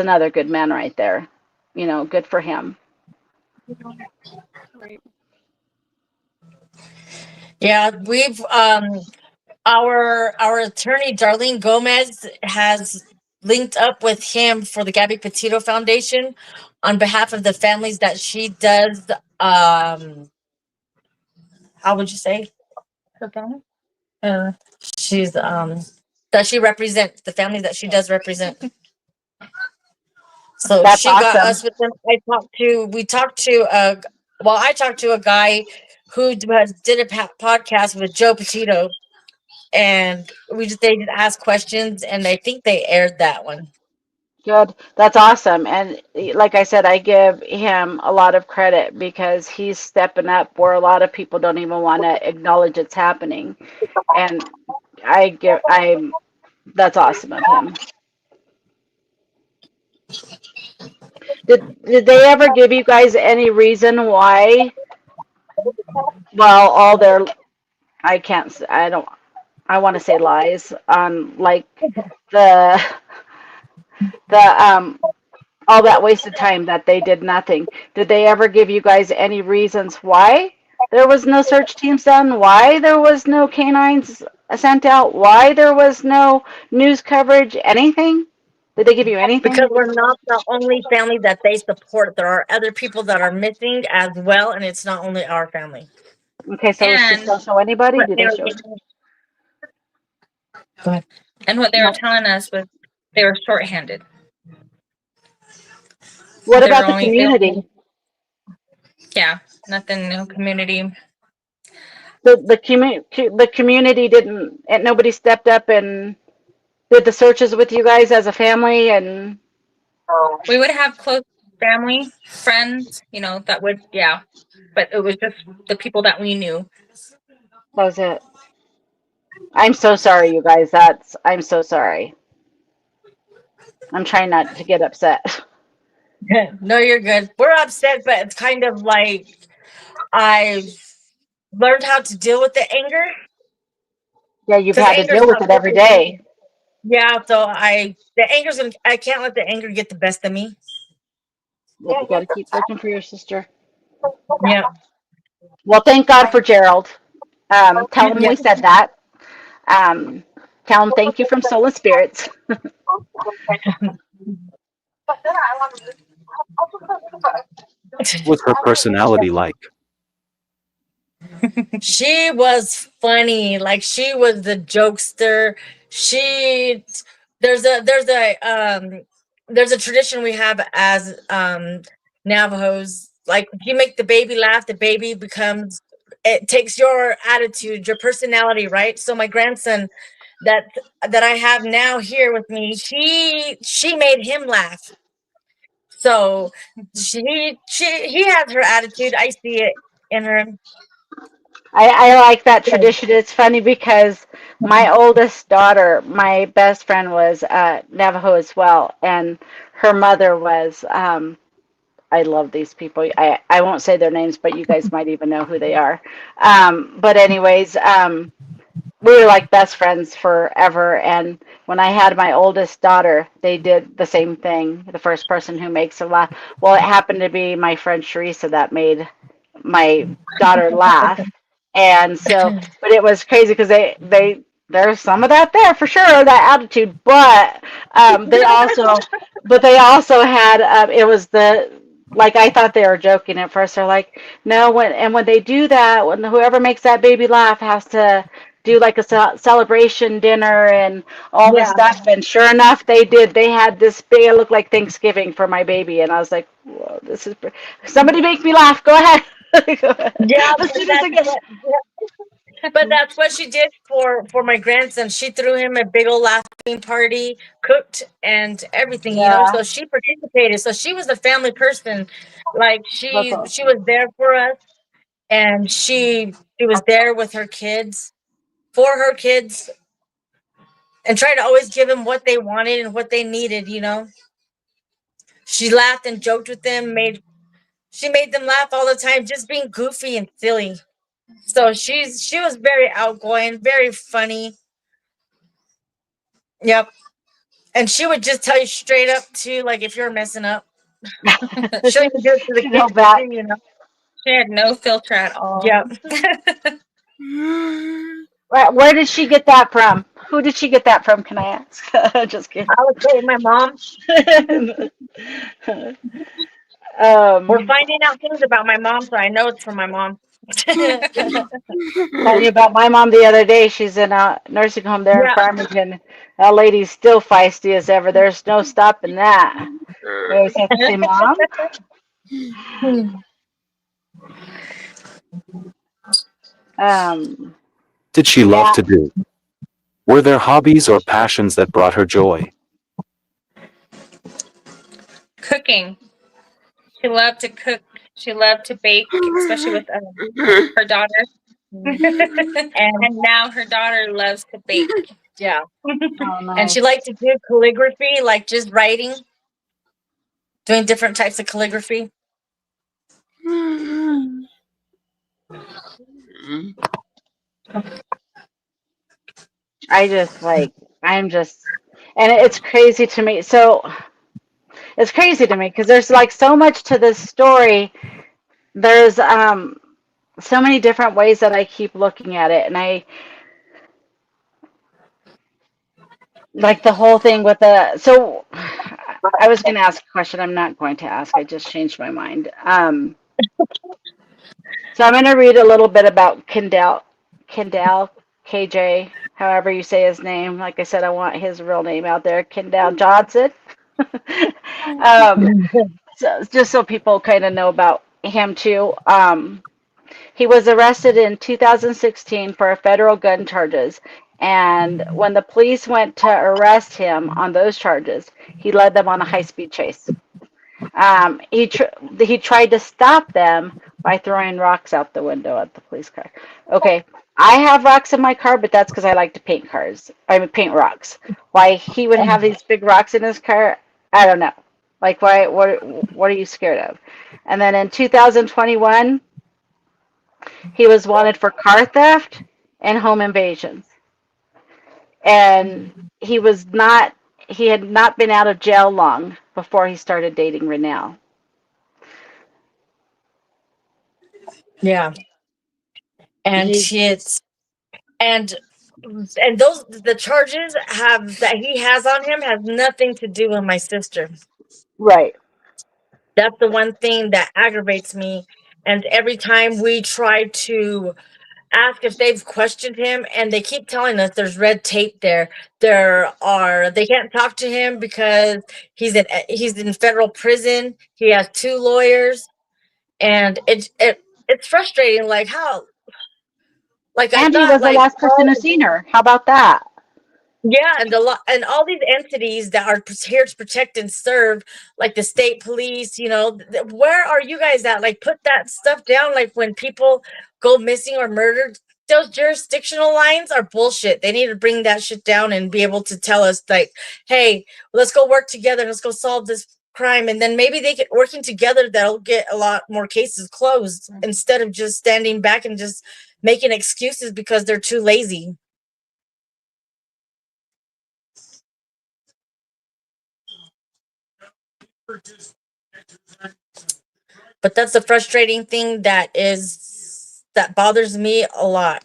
another good man right there. Good for him. right. Yeah, we've our attorney Darlene Gomez has linked up with him for the Gabby Petito Foundation on behalf of the families that she does. How would you say her family? Uh, she's that she represents the families that she does represent. So That's she got awesome. us with them. We talked to I talked to a guy who did a podcast with Joe Petito, and they just asked questions, and I think they aired that one. Good. That's awesome. And like I said, I give him a lot of credit because he's stepping up where a lot of people don't even want to acknowledge it's happening. And that's awesome of him. Did they ever give you guys any reason why? Well, all their, I can't, I don't, I want to say lies on like the, the, all that wasted time that they did nothing. Did they ever give you guys any reasons why there was no search teams done? Why there was no canines sent out? Why there was no news coverage? Anything? Did they give you Because anything? we're not the only family that they support. There are other people that are missing as well, and it's not only our family. Okay, so it's just And don't show anybody? what Do they they were show? Go ahead. and what they were No. telling us was they were shorthanded. What They were about the only they community? yeah, nothing, no community. The community didn't, and nobody stepped up and did the searches with you guys as a family, and We would have close family, friends, that would, yeah. But it was just the people that we knew. that was it. I'm so sorry, you guys. I'm so sorry. I'm trying not to get upset. No, you're good. We're upset, but it's kind of like I've learned how to deal with the anger Yeah, you've because had to anger is deal with not it good every for me. day. Yeah, so I can't let the anger get the best of me. Yep, you got to keep looking for your sister. Yeah. Well, thank God for Gerald. Tell him Yeah. we said that. Um, Tell him thank you from Soul and Spirits. With her personality like? She was funny. Like she was the jokester. She there's a tradition we have as Navajos. Like if you make the baby laugh, the baby becomes it takes your attitude, your personality, right? So my grandson that I have now here with me, she made him laugh. So he has her attitude. I see it in her. I like that tradition. It's funny because my oldest daughter, my best friend was Navajo as well, and her mother was. I love these people. I won't say their names, but you guys might even know who they are. But anyways, we were like best friends forever. And when I had my oldest daughter, they did the same thing. The first person who makes her laugh. Well, it happened to be my friend Teresa that made my daughter laugh. And so, but it was crazy because there's some of that there for sure, that attitude. But they also had it was the like I thought they were joking at first. They're like, no, when they do that, when whoever makes that baby laugh has to do like a celebration dinner and all this Yeah. stuff. And sure enough, they did. They had this big, it looked like Thanksgiving for my baby, and I was like, whoa, this is somebody make me laugh. Go ahead. Go ahead. Yeah, Let's but do this that's again. what but that's what she did for my grandson. She threw him a big old laughing party, cooked and everything, you know. Yeah, So she participated. So she was a family person. Like that's she awesome. was there for us, and she was there with her kids, for her kids, and tried to always give them what they wanted and what they needed, you know. She laughed and joked with them, she made them laugh all the time, just being goofy and silly. So she was very outgoing, very funny. Yep. And she would just tell you straight up too, like if you're messing up. She'll even do it to the Should go kids back. too, you know. She had no filter at all. Yep. Where did she get that from? Who did she get that from? Can I ask? Just kidding. I would say my mom. We're um, finding out things about my mom, so I know it's from my mom. Told you about my mom the other day. She's in a nursing home there in Yeah. Farmington. That lady's still feisty as ever. There's no stopping that. I always have to say, Mom. Um, Did she love yeah, to do? Were there hobbies or passions that brought her joy? Cooking. She loved to cook. She loved to bake, especially with her daughter. And now her daughter loves to bake. Yeah. oh And she nice. liked to do calligraphy, like just writing, doing different types of calligraphy. I just like I'm just, and it's crazy to me. So it's crazy to me because there's like so much to this story. There's so many different ways that I keep looking at it, and I like the whole thing with the. So I was going to ask a question. I'm not going to ask. I just changed my mind. So I'm going to read a little bit about Kendall, KJ, however you say his name. Like I said, I want his real name out there, Kendall Johnson. um, so just so people kind of know about him too. He was arrested in 2016 for federal gun charges. And when the police went to arrest him on those charges, he led them on a high speed chase. He tried to stop them by throwing rocks out the window at the police car. Okay, I have rocks in my car, but that's because I like to paint cars. I mean, paint rocks. Why he would have these big rocks in his car, I don't know. Like, why? What are you scared of? And then in 2021, he was wanted for car theft and home invasions. And he was not. He had not been out of jail long before he started dating Ranelle. Yeah. And He's it's and those the charges have that he has on him has nothing to do with my sister. right. That's the one thing that aggravates me. And every time we try to ask if they've questioned him, and they keep telling us there's red tape there. They can't talk to him because he's in federal prison. He has two lawyers, and it's frustrating. Like how, like I And he thought, was the like last person to see her. How about that? yeah, and and all these entities that are here to protect and serve, like the state police, you know, where are you guys at? Like, put that stuff down. Like when people go missing or murdered, those jurisdictional lines are bullshit. They need to bring that shit down and be able to tell us, like, hey, let's go work together. Let's go solve this crime, and then maybe they get working together. That'll get a lot more cases closed instead of just standing back and just making excuses because they're too lazy. But that's the frustrating thing that is that bothers me a lot.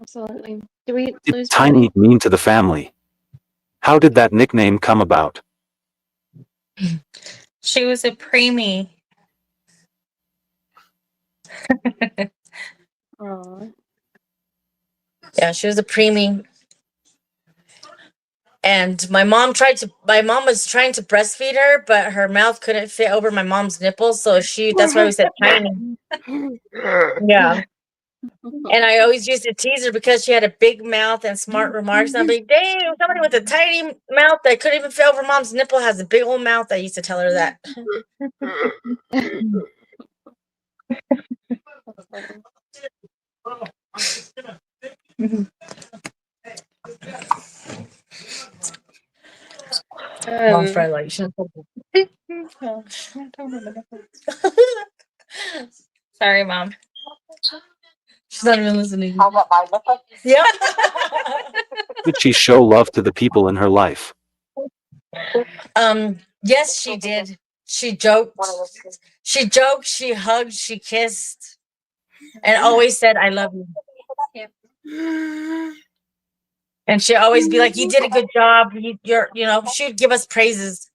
Absolutely. Do we Did lose Tiny Brandy? mean to the family? How did that nickname come about? She was a preemie. Aw. Yeah, she was a preemie. And my mom was trying to breastfeed her, but her mouth couldn't fit over my mom's nipples, so that's why we said tiny. Yeah. And I always used to tease her because she had a big mouth and smart remarks. And I'd be like, dang, somebody with a tiny mouth that couldn't even fit over mom's nipple has a big old mouth. I used to tell her that. That's funny. Mom's Um, probably like, shut up. Sorry, Mom. She's not even listening. How about my nipple? Yeah. Did she show love to the people in her life? Yes, she did. She joked. She joked, she hugged, she kissed, and always said, I love you. And she'd always be like, you did a good job. She'd give us praises.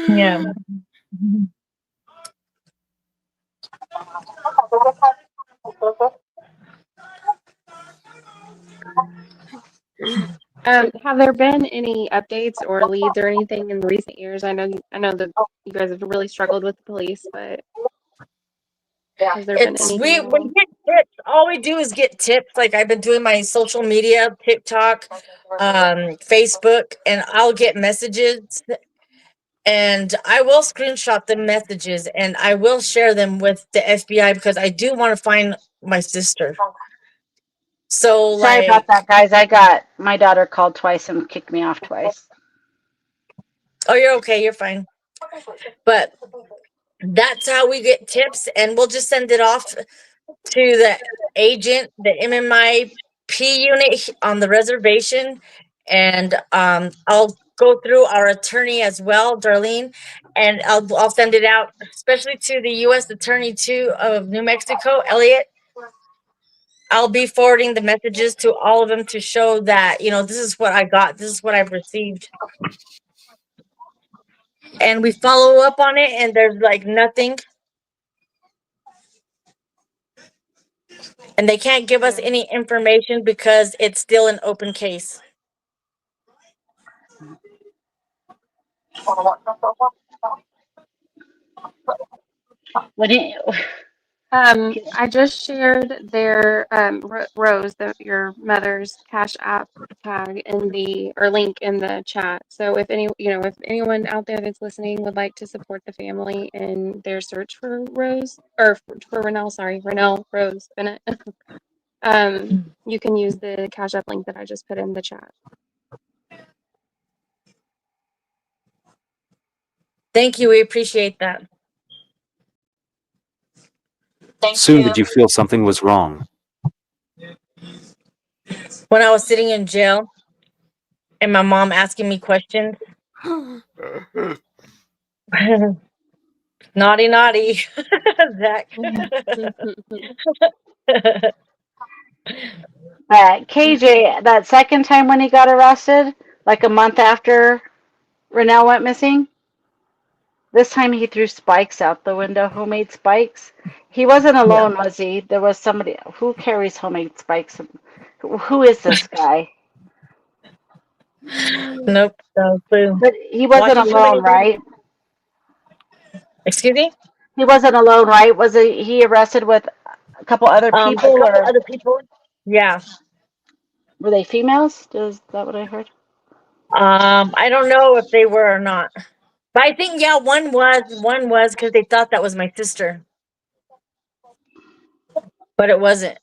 Yeah. have there been any updates or leads or anything in recent years? I know that you guys have really struggled with the police, but has there been anything at We all? get tips. All we do is get tips. Like I've been doing my social media, TikTok, Facebook, and I'll get messages and I will screenshot the messages and I will share them with the FBI because I do want to find my sister. So Sorry about like, that, guys. My daughter called twice and kicked me off twice. oh, you're okay, you're fine. But that's how we get tips, and we'll just send it off to the agent, the MMIP unit on the reservation, and I'll go through our attorney as well, Darlene, and I'll send it out, especially to the U.S. Attorney too of New Mexico, Elliot. I'll be forwarding the messages to all of them to show that this is what I got, this is what I've received, and we follow up on it, and there's like nothing. And they can't give us any information because it's still an open case. When he, I just shared their Rose, your mother's Cash App tag in the or link in the chat. So if anyone out there that's listening would like to support the family in their search for Rose or for Ranelle, sorry, Ranelle Rose Bennett, you can use the Cash App link that I just put in the chat. Thank you. We appreciate that. Soon did you feel something was wrong? When I was sitting in jail and my mom asking me questions. Naughty, naughty. Zach. KJ, that second time when he got arrested, like a month after Ranelle went missing, this time he threw spikes out the window, homemade spikes. He wasn't alone, was he? There was somebody who carries homemade spikes. Who is this guy? Nope, no clue. But he wasn't Watching too many alone, right? Excuse me? He wasn't alone, right? Was he arrested with a couple other A people, couple or other people. Yeah. were they females? Is that what I heard? I don't know if they were or not. But I think one was because they thought that was my sister. But it wasn't.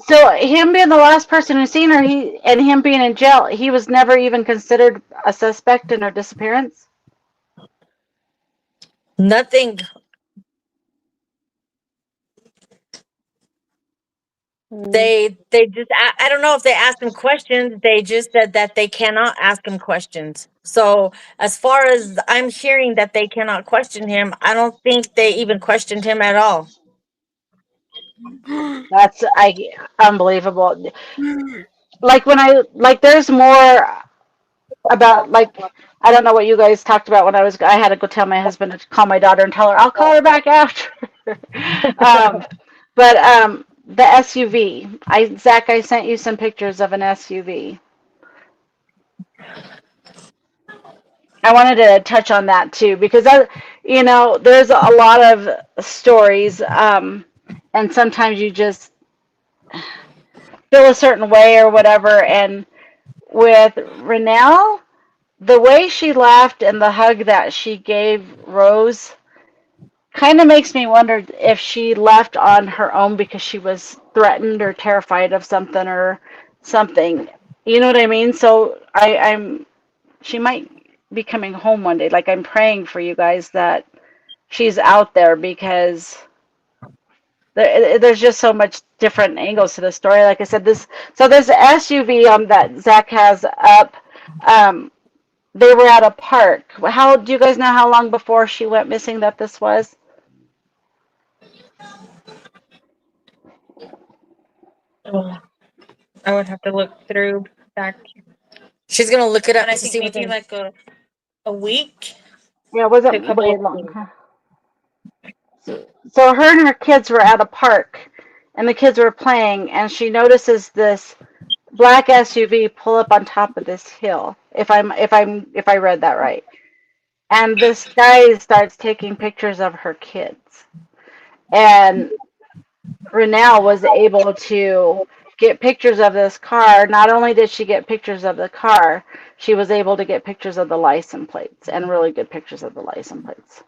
So him being the last person who's seen her, and him being in jail, he was never even considered a suspect in her disappearance. Nothing. They just I don't know if they asked him questions. They just said that they cannot ask him questions. So as far as I'm hearing that they cannot question him, I don't think they even questioned him at all. That's unbelievable. Like when I like, there's more about like, I don't know what you guys talked about when I had to go tell my husband to call my daughter and tell her I'll call her back after. um, but the SUV. Zach, I sent you some pictures of an SUV. I wanted to touch on that too because there's a lot of stories, and sometimes you just feel a certain way or whatever. And with Ranelle, the way she left and the hug that she gave Rose kind of makes me wonder if she left on her own because she was threatened or terrified of something or something. You know what I mean? So she might be coming home one day. Like, I'm praying for you guys that she's out there because there's just so much different angles to the story. Like I said, this SUV that Zach has up. They were at a park. How do you guys know how long before she went missing that this was? Oh, I would have to look through back, She's gonna look it up but I to think see maybe within. like a week Yeah, it to a wasn't couple very of days. long. So her and her kids were at a park, and the kids were playing, and she notices this black SUV pull up on top of this hill. If I read that right, and this guy starts taking pictures of her kids, and Ranelle was able to get pictures of this car. Not only did she get pictures of the car, she was able to get pictures of the license plates and really good pictures of the license plates.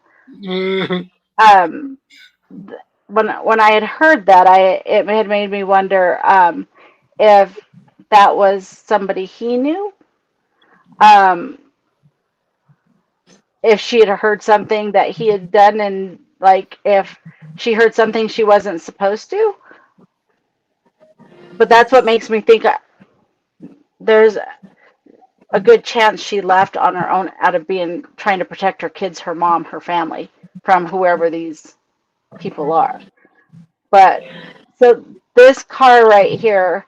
Um, when I had heard that, it had made me wonder if that was somebody he knew. Um, if she had heard something that he had done, and like if she heard something she wasn't supposed to. But that's what makes me think there's a good chance she left on her own out of being trying to protect her kids, her mom, her family from whoever these people are. But so this car right here,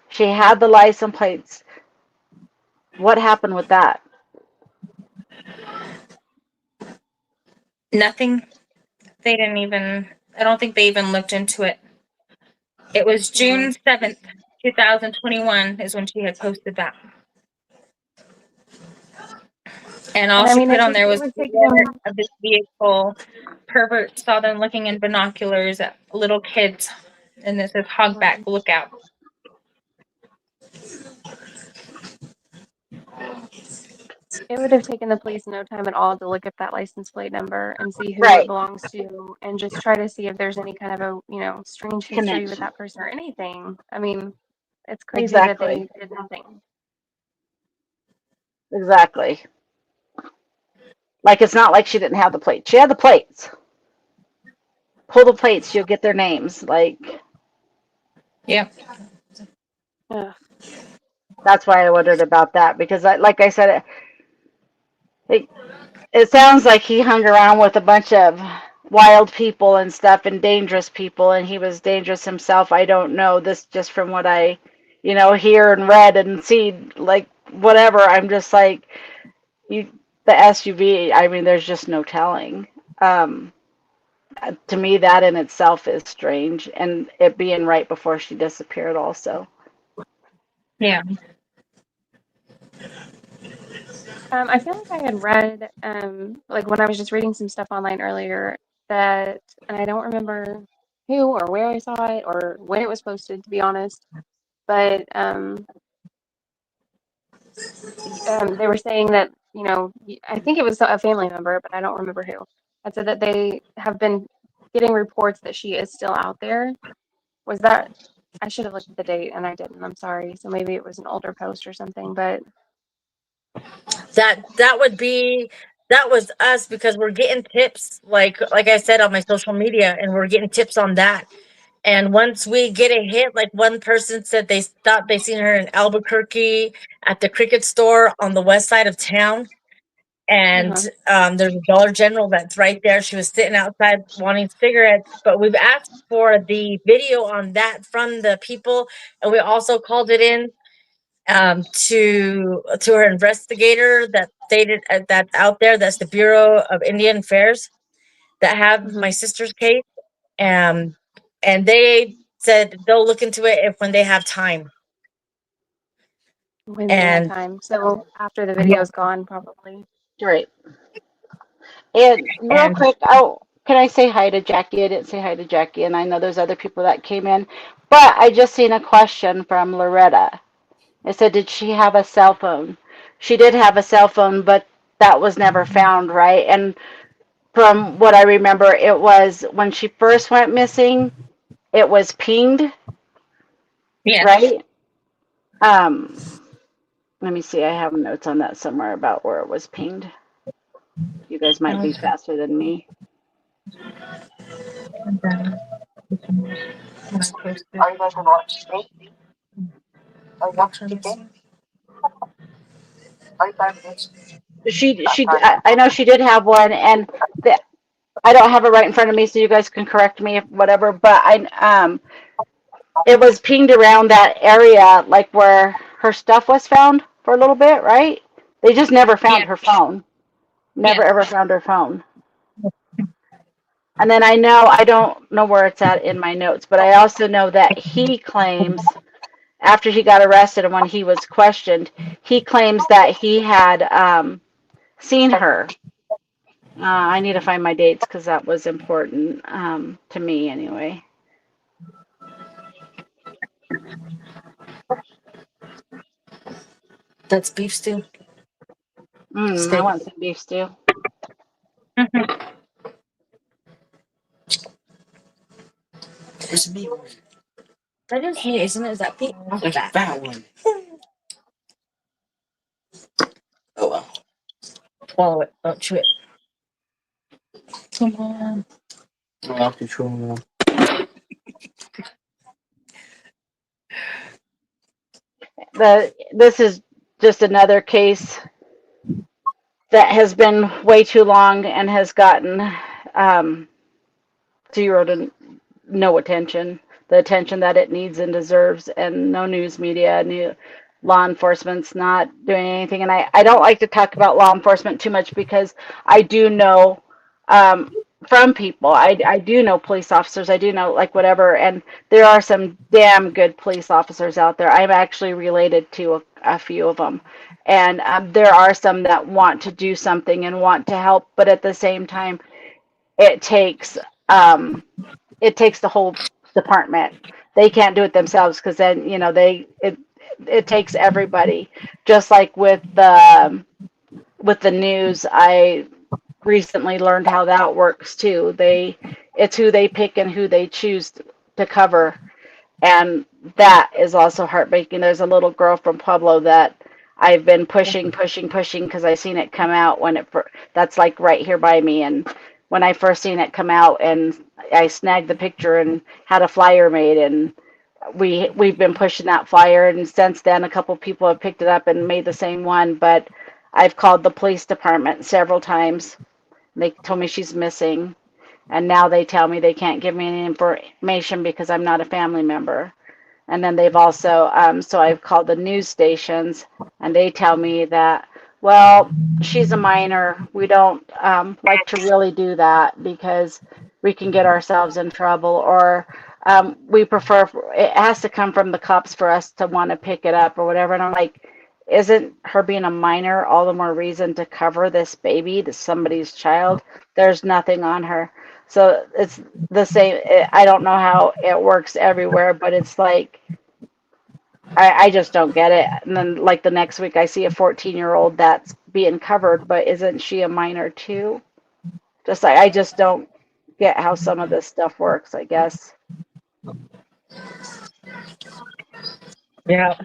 she had the license plates. What happened with that? Nothing. They didn't even. I don't think they even looked into it. It was June 7th, 2021, is when she had posted that, and all And I she mean, put on there it was would take beware them. of this vehicle. Pervert saw them looking in binoculars at little kids, and this is Hogback. Look out. It would have taken the police no time at all to look at that license plate number and see who it Right. belongs to and just try to see if there's any kind of a, strange history with Connection. that person or anything. I mean, it's crazy that Exactly. they did nothing. Exactly. Like, it's not like she didn't have the plates. She had the plates. Pull the plates, you'll get their names. Like, Yeah. Ugh. that's why I wondered about that because, like I said, it, it sounds like he hung around with a bunch of wild people and stuff and dangerous people, and he was dangerous himself. I don't know this just from what I, hear and read and see, like whatever. I'm just like, the SUV. I mean, there's just no telling. Um, to me, that in itself is strange, and it being right before she disappeared, also. Yeah. I feel like I had read, like when I was just reading some stuff online earlier, that, and I don't remember who or where I saw it or when it was posted, to be honest, but they were saying that, I think it was a family member, but I don't remember who. I said that they have been getting reports that she is still out there. Was that, I should have looked at the date and I didn't. I'm sorry. So maybe it was an older post or something, but That was us because we're getting tips like I said on my social media, and we're getting tips on that. And once we get a hit, like one person said they thought they seen her in Albuquerque at the cricket store on the west side of town. And there's a Dollar General that's right there. She was sitting outside wanting cigarettes, but we've asked for the video on that from the people, and we also called it in to her investigator that stated that's out there. That's the Bureau of Indian Affairs that have my sister's case, um, and they said they'll look into it if when they have time. When they have And time. So after the video's gone, probably. Great. And real and quick, oh, can I say hi to Jackie? I didn't say hi to Jackie, and I know there's other people that came in, but I just seen a question from Loretta. It said, did she have a cell phone? She did have a cell phone, but that was never found, right? And from what I remember, it was when she first went missing, it was pinged, yeah, right? Let me see. I have notes on that somewhere about where it was pinged. You guys might be faster than me. Are you guys gonna watch steak? Are you watching chicken? Are you guys I know she did have one, and the, I don't have it right in front of me, so you guys can correct me if whatever. But it was pinged around that area, like where her stuff was found for a little bit, right? They just never found yeah, her phone. Never yeah. ever found her phone. And then I don't know where it's at in my notes, but I also know that he claims after he got arrested and when he was questioned, he claims that he had seen her. I need to find my dates because that was important to me anyway. That's beef stew. I Steak. want some beef stew. It's me. That is meat, isn't it? Is that beef? Like a fat one. Oh well. Swallow it. Don't chew it. Come on. I'll control now. This is just another case that has been way too long and has gotten zero to no attention, the attention that it needs and deserves, and no news media, new law enforcement's not doing anything. And I don't like to talk about law enforcement too much because I do know from people, I do know police officers, I do know like whatever, and there are some damn good police officers out there. I'm actually related to a few of them. And there are some that want to do something and want to help, but at the same time, it takes um, it takes the whole department. They can't do it themselves because then it takes everybody. Just like with the news, I recently learned how that works too. It's who they pick and who they choose to cover, and that is also heartbreaking. There's a little girl from Pueblo that I've been pushing because I seen it come out that's like right here by me, and when I first seen it come out, and I snagged the picture and had a flyer made, and we've been pushing that flyer, and since then a couple people have picked it up and made the same one, but I've called the police department several times. They told me she's missing, and now they tell me they can't give me any information because I'm not a family member. And then they've also, so I've called the news stations, and they tell me that, well, she's a minor. We don't like to really do that because we can get ourselves in trouble, or we prefer, it has to come from the cops for us to want to pick it up or whatever. And I'm like, isn't her being a minor all the more reason to cover this baby, to somebody's child? There's nothing on her. So it's the same. I don't know how it works everywhere, but it's like, I just don't get it. And then, like, the next week, I see a 14-year-old that's being covered, but isn't she a minor too? Just like, I just don't get how some of this stuff works, I guess. Yeah.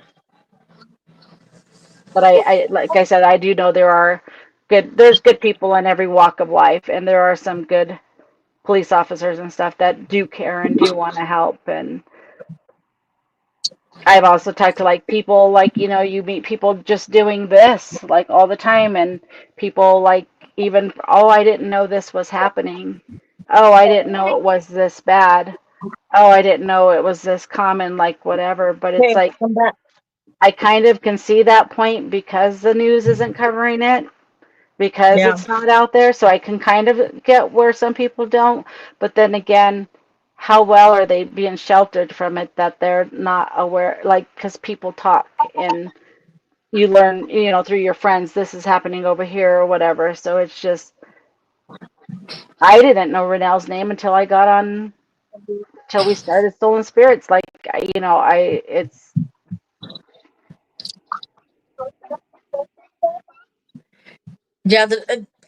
But like I said, I do know there's good people in every walk of life, and there are some good police officers and stuff that do care and do want to help. And I've also talked to like people like, you know, you meet people just doing this like all the time, and people like even, oh, I didn't know this was happening. Oh, I didn't know it was this bad. Oh, I didn't know it was this common, like whatever. But it's Okay, like come back. I kind of can see that point because the news isn't covering it, because Yeah. it's not out there. So I can kind of get where some people don't. But then again, how well are they being sheltered from it that they're not aware? Like, because people talk and you learn, you know, through your friends, this is happening over here or whatever. So it's just, I didn't know Renelle's name until I got on, till we started Stolen Spirits. Like, you know, it's, Yeah,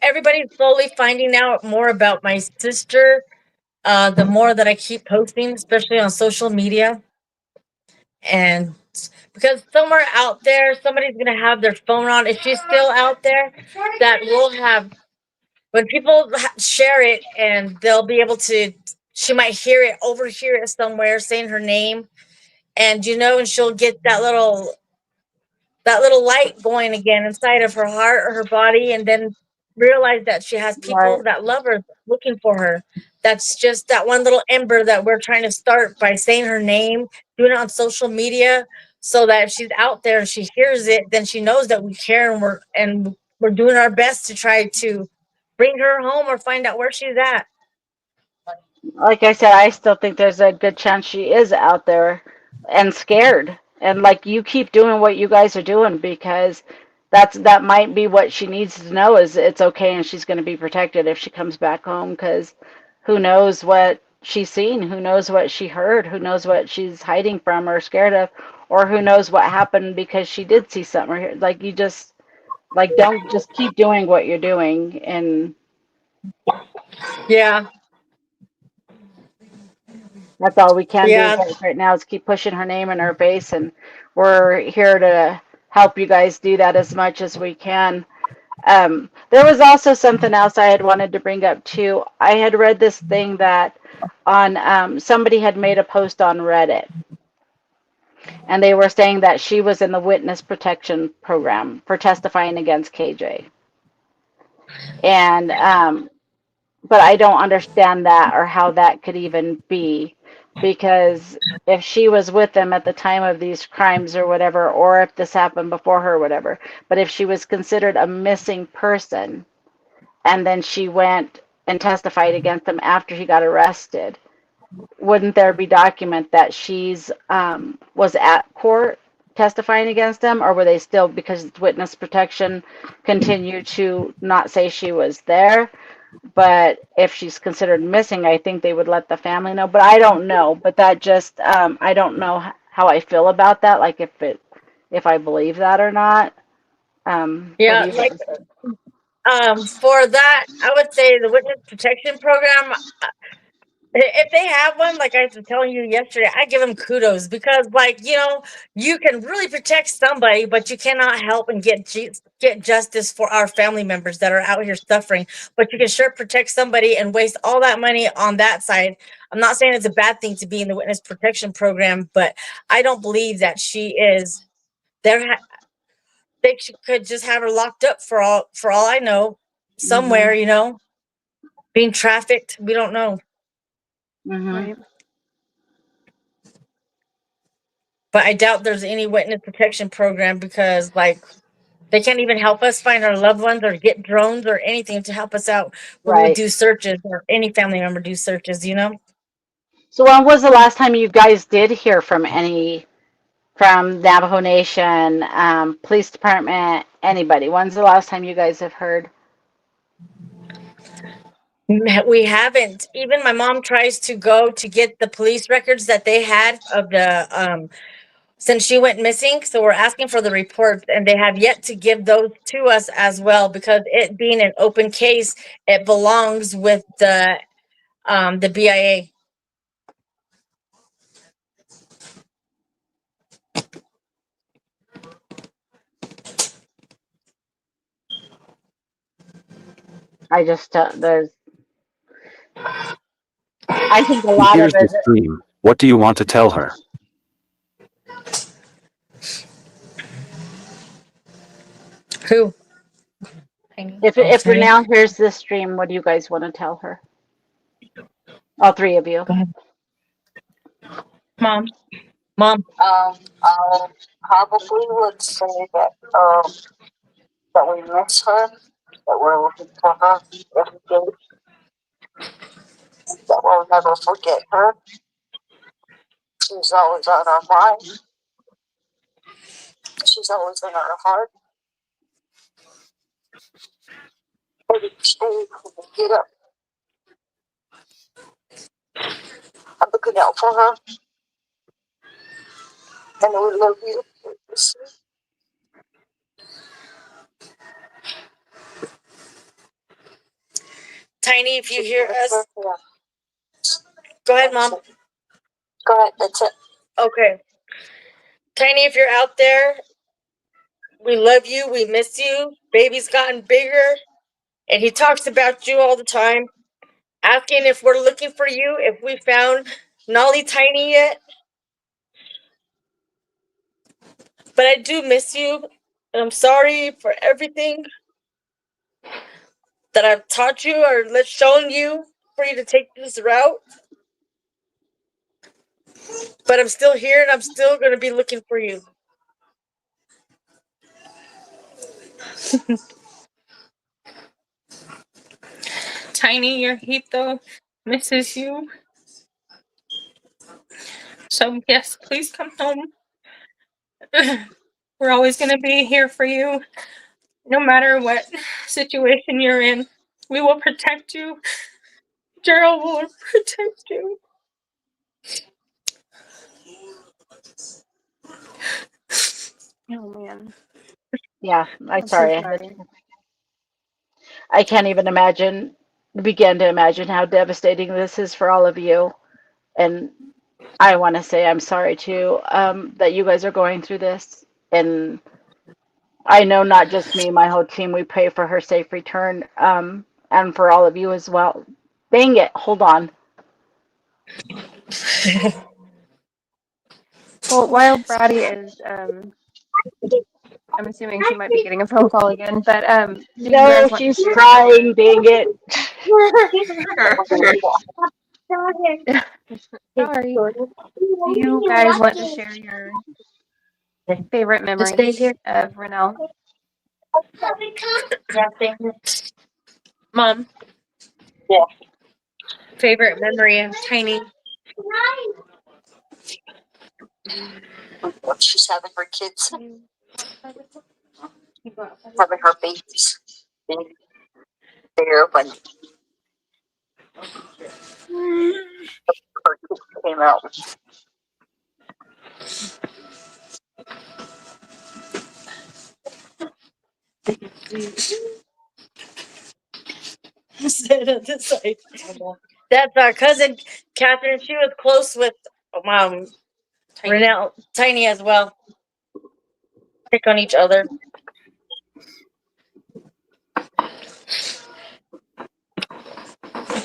everybody's slowly finding out more about my sister. The more that I keep posting, especially on social media, and because somewhere out there, somebody's gonna have their phone on. If she's still out there, that will have when people share it, and they'll be able to. She might hear it, overhear it somewhere, saying her name, and you know, and she'll get that little light going again inside of her heart or her body, and then realize that she has right. people that love her looking for her. That's just that one little ember that we're trying to start by saying her name, doing it on social media, so that if she's out there and she hears it, then she knows that we care, and we're doing our best to try to bring her home or find out where she's at. Like I said, I still think there's a good chance she is out there and scared. And like you keep doing what you guys are doing, because that might be what she needs to know, is it's okay and she's going to be protected if she comes back home, because who knows what she's seen, who knows what she heard, who knows what she's hiding from or scared of, or who knows what happened because she did see something or hear. Like you just like don't, just keep doing what you're doing. And Yeah, that's all we can do yeah, right now, is keep pushing her name in her face, and we're here to help you guys do that as much as we can. There was also something else I had wanted to bring up too. I had read this thing that on somebody had made a post on Reddit, and they were saying that she was in the witness protection program for testifying against KJ. And but I don't understand that, or how that could even be, because if she was with them at the time of these crimes or whatever, or if this happened before her or whatever, but if she was considered a missing person and then she went and testified against them after he got arrested, wouldn't there be document that she's was at court testifying against them, or were they still, because witness protection, continue to not say she was there? But if she's considered missing, I think they would let the family know. But I don't know. But that just, I don't know how I feel about that. Like if I believe that or not. What do yeah. you Like guys? for that, I would say the witness protection program. If they have one, like I was telling you yesterday, I give them kudos, because, like, you can really protect somebody, but you cannot help and get justice for our family members that are out here suffering. But you can sure protect somebody and waste all that money on that side. I'm not saying it's a bad thing to be in the witness protection program, but I don't believe that she is there. Could just have her locked up for all I know, somewhere, Mhm. being trafficked. We don't know. Mhm. Right. But I doubt there's any witness protection program, because, like, they can't even help us find our loved ones or get drones or anything to help us out when we Right. do searches, or any family member do searches. So when was the last time you guys did hear from any, from Navajo Nation, police department, anybody? When's the last time you guys have heard? We haven't. Even my mom tries to go to get the police records that they had of the since she went missing. So we're asking for the reports, and they have yet to give those to us as well, because it being an open case, it belongs with the BIA. I just there's I think a She lot of hears the it. scream. What do you want to tell her? Who? If Ranelle hears this stream, what do you guys want to tell her? All three of you. Go ahead. Mom. I probably would say that we miss her, that we're looking for her every day, that we'll never forget her. She's always on our mind. She's always in our heart. Every day when we get up, I'm looking out for her. And we love you. Tiny, if you hear us, go ahead, Mom. Go ahead, that's it. Okay. Tiny, if you're out there, we love you. We miss you. Baby's gotten bigger, and he talks about you all the time, asking if we're looking for you, if we found Nolly Tiny yet. But I do miss you, and I'm sorry for everything that I've taught you or shown you for you to take this route. But I'm still here, and I'm still going to be looking for you. Tiny, your Hito misses you. So, yes, please come home. We're always going to be here for you, no matter what situation you're in. We will protect you. Gerald will protect you. Oh man. Yeah, I'm so sorry. sorry. I can't even begin to imagine how devastating this is for all of you. And I want to say I'm sorry too, that you guys are going through this. And I know not just me, my whole team, we pray for her safe return, and for all of you as well. Dang it, hold on. Well, while Brady is, I'm assuming she might be getting a phone call again, but do you No, guys want to she's share trying, dang it. Sorry. Do you guys want to share your favorite memories of Ranelle? Mom. Yeah. Favorite memory of Tiny. What she's having her kids, having her babies. Being there when her kids came out. That's our cousin, Catherine. She was close with Ranelle, Tiny as well. Pick on each other.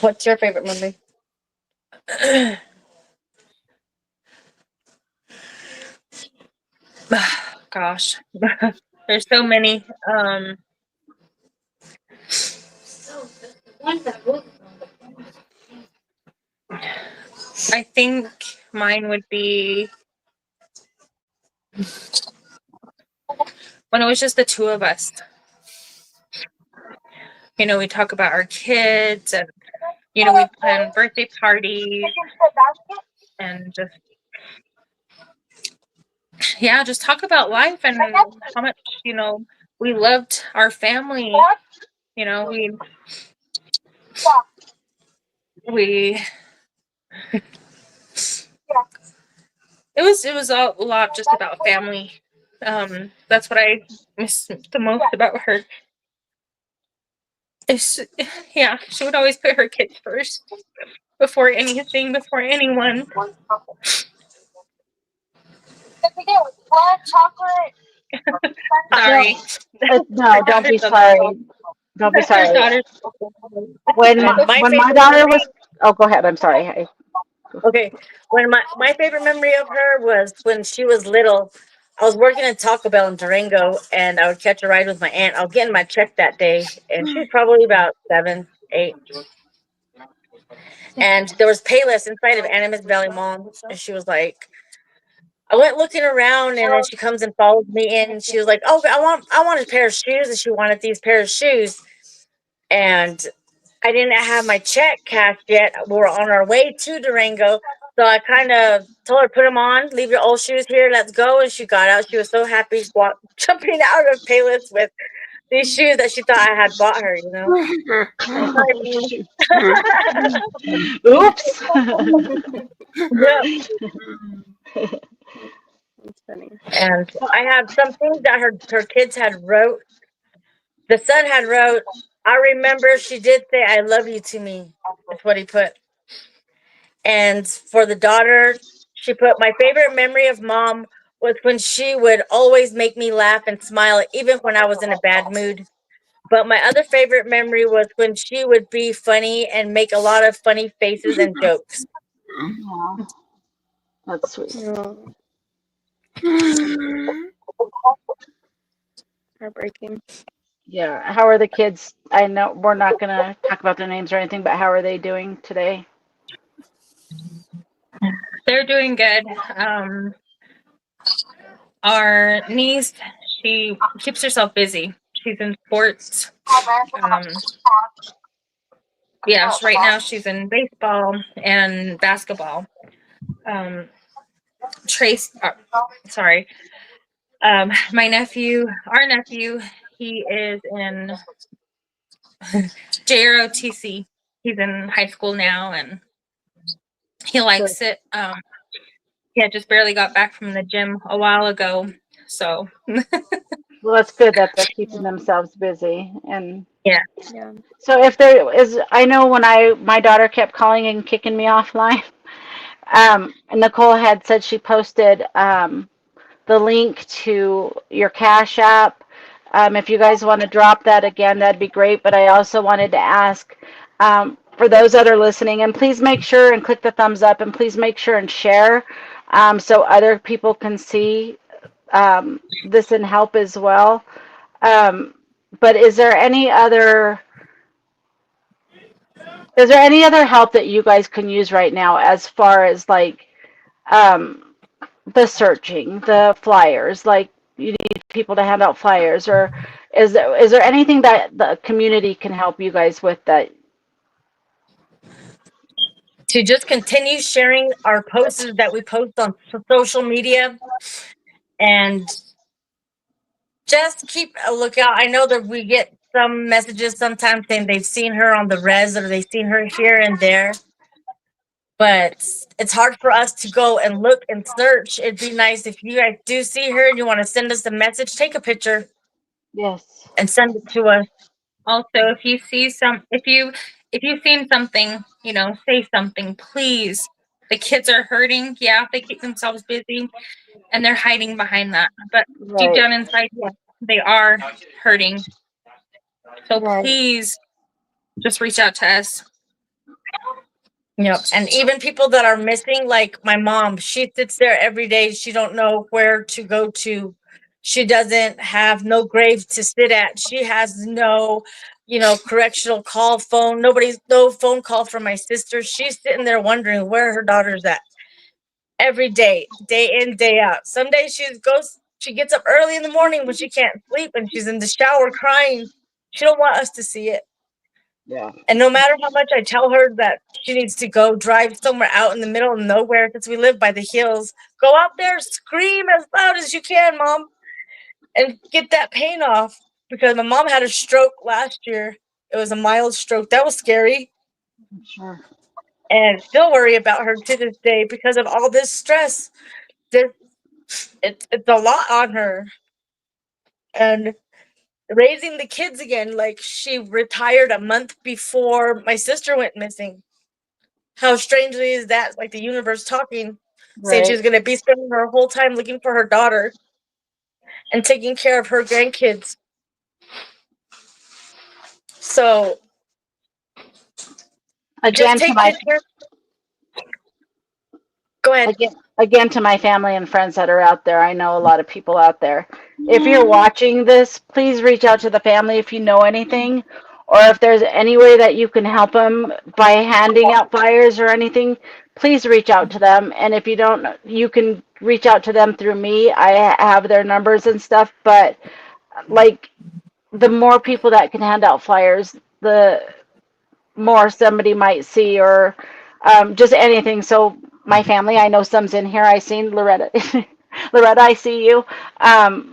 What's your favorite movie? Gosh. There's so many. I think mine would be when it was just the two of us. You know, we talk about our kids and, you know, we plan birthday parties and just, yeah, just talk about life and how much, you know, we loved our family. You know, we it was a lot just about family. That's what I miss the most about her. Yeah, she would always put her kids first before anything, before anyone. Sorry. No, don't be sorry. Don't be sorry. When My my favorite daughter movie? was Oh, go ahead. I'm sorry. I, Okay, when my favorite memory of her was when she was little. I was working at Taco Bell in Durango, and I would catch a ride with my aunt. I was getting my check that day, and she's probably about 7, 8. And there was Payless inside of Animus Valley Mall, and she was like, I went looking around, and then she comes and follows me in. And she was like, "Oh, I want a pair of shoes," and she wanted these pair of shoes, and I didn't have my check cashed yet. We were on our way to Durango. So I kind of told her, put them on, leave your old shoes here, let's go. And she got out. She was so happy, jumping out of Payless with these shoes that she thought I had bought her, you know? And oh, so shoot. Oops. yeah. That's funny. And I have some things that her kids had wrote. The son had wrote, I remember she did say, I love you to me. That's what he put. And for the daughter, she put, my favorite memory of mom was when she would always make me laugh and smile, even when I was in a bad mood. But my other favorite memory was when she would be funny and make a lot of funny faces and jokes. Yeah, that's sweet. Oh, heartbreaking. Yeah. How are the kids? I know we're not going to talk about their names or anything, but how are they doing today? They're doing good. Our niece, she keeps herself busy. She's in sports. Um, yeah, right now she's in baseball and basketball. Um, Trace, sorry, my nephew, our nephew, he is in JROTC. He's in high school now, and he Good. likes it. He had just barely got back from the gym a while ago, so Well, that's good that they're keeping Yeah. themselves busy. And Yeah. Yeah. so if there is, I know when my daughter kept calling and kicking me offline, Nicole had said she posted the link to your Cash App. If you guys want to drop that again, that'd be great. But I also wanted to ask for those that are listening, and please make sure and click the thumbs up, and please make sure and share so other people can see this and help as well. Um, but is there any other help that you guys can use right now as far as like um, the searching, the flyers, like you need people to hand out flyers, or is there anything that the community can help you guys with that? To just continue sharing our posts that we post on social media and just keep a lookout. I know that we get some messages sometimes saying they've seen her on the res or they've seen her here and there, but it's hard for us to go and look and search. It'd be nice if you guys do see her and you want to send us a message, take a picture Yes. and send it to us. also if you see if you've seen something, say something, please. The kids are hurting. Yeah, they keep themselves busy and they're hiding behind that. But deep Right. down inside, yes, they are hurting. So Right. please just reach out to us. Yep. And even people that are missing, like my mom, she sits there every day. She don't know where to go to. She doesn't have no grave to sit at. She has no, correctional call phone. No phone call from my sister. She's sitting there wondering where her daughter's at every day in, day out. Some days she gets up early in the morning when she can't sleep and she's in the shower crying. She don't want us to see it. Yeah. And no matter how much I tell her that she needs to go drive somewhere out in the middle of nowhere, because we live by the hills, go out there, scream as loud as you can, Mom, and get that pain off. Because my mom had a stroke last year. It was a mild stroke. That was scary. Sure. And still worry about her to this day because of all this stress. It's a lot on her. And raising the kids again, like she retired a month before my sister went missing. How strangely is that? Like the universe talking, saying Right. she's going to be spending her whole time looking for her daughter and taking care of her grandkids. So Again to take my pictures. Go ahead. again to my family and friends that are out there. I know a lot of people out there. If you're watching this, please reach out to the family if you know anything, or if there's any way that you can help them by handing out flyers or anything. Please reach out to them. And if you don't, you can reach out to them through me. I have their numbers and stuff. But like, the more people that can hand out flyers, the more somebody might see, or just anything. So my family, I know some's in here. I seen Loretta. Loretta, I see you.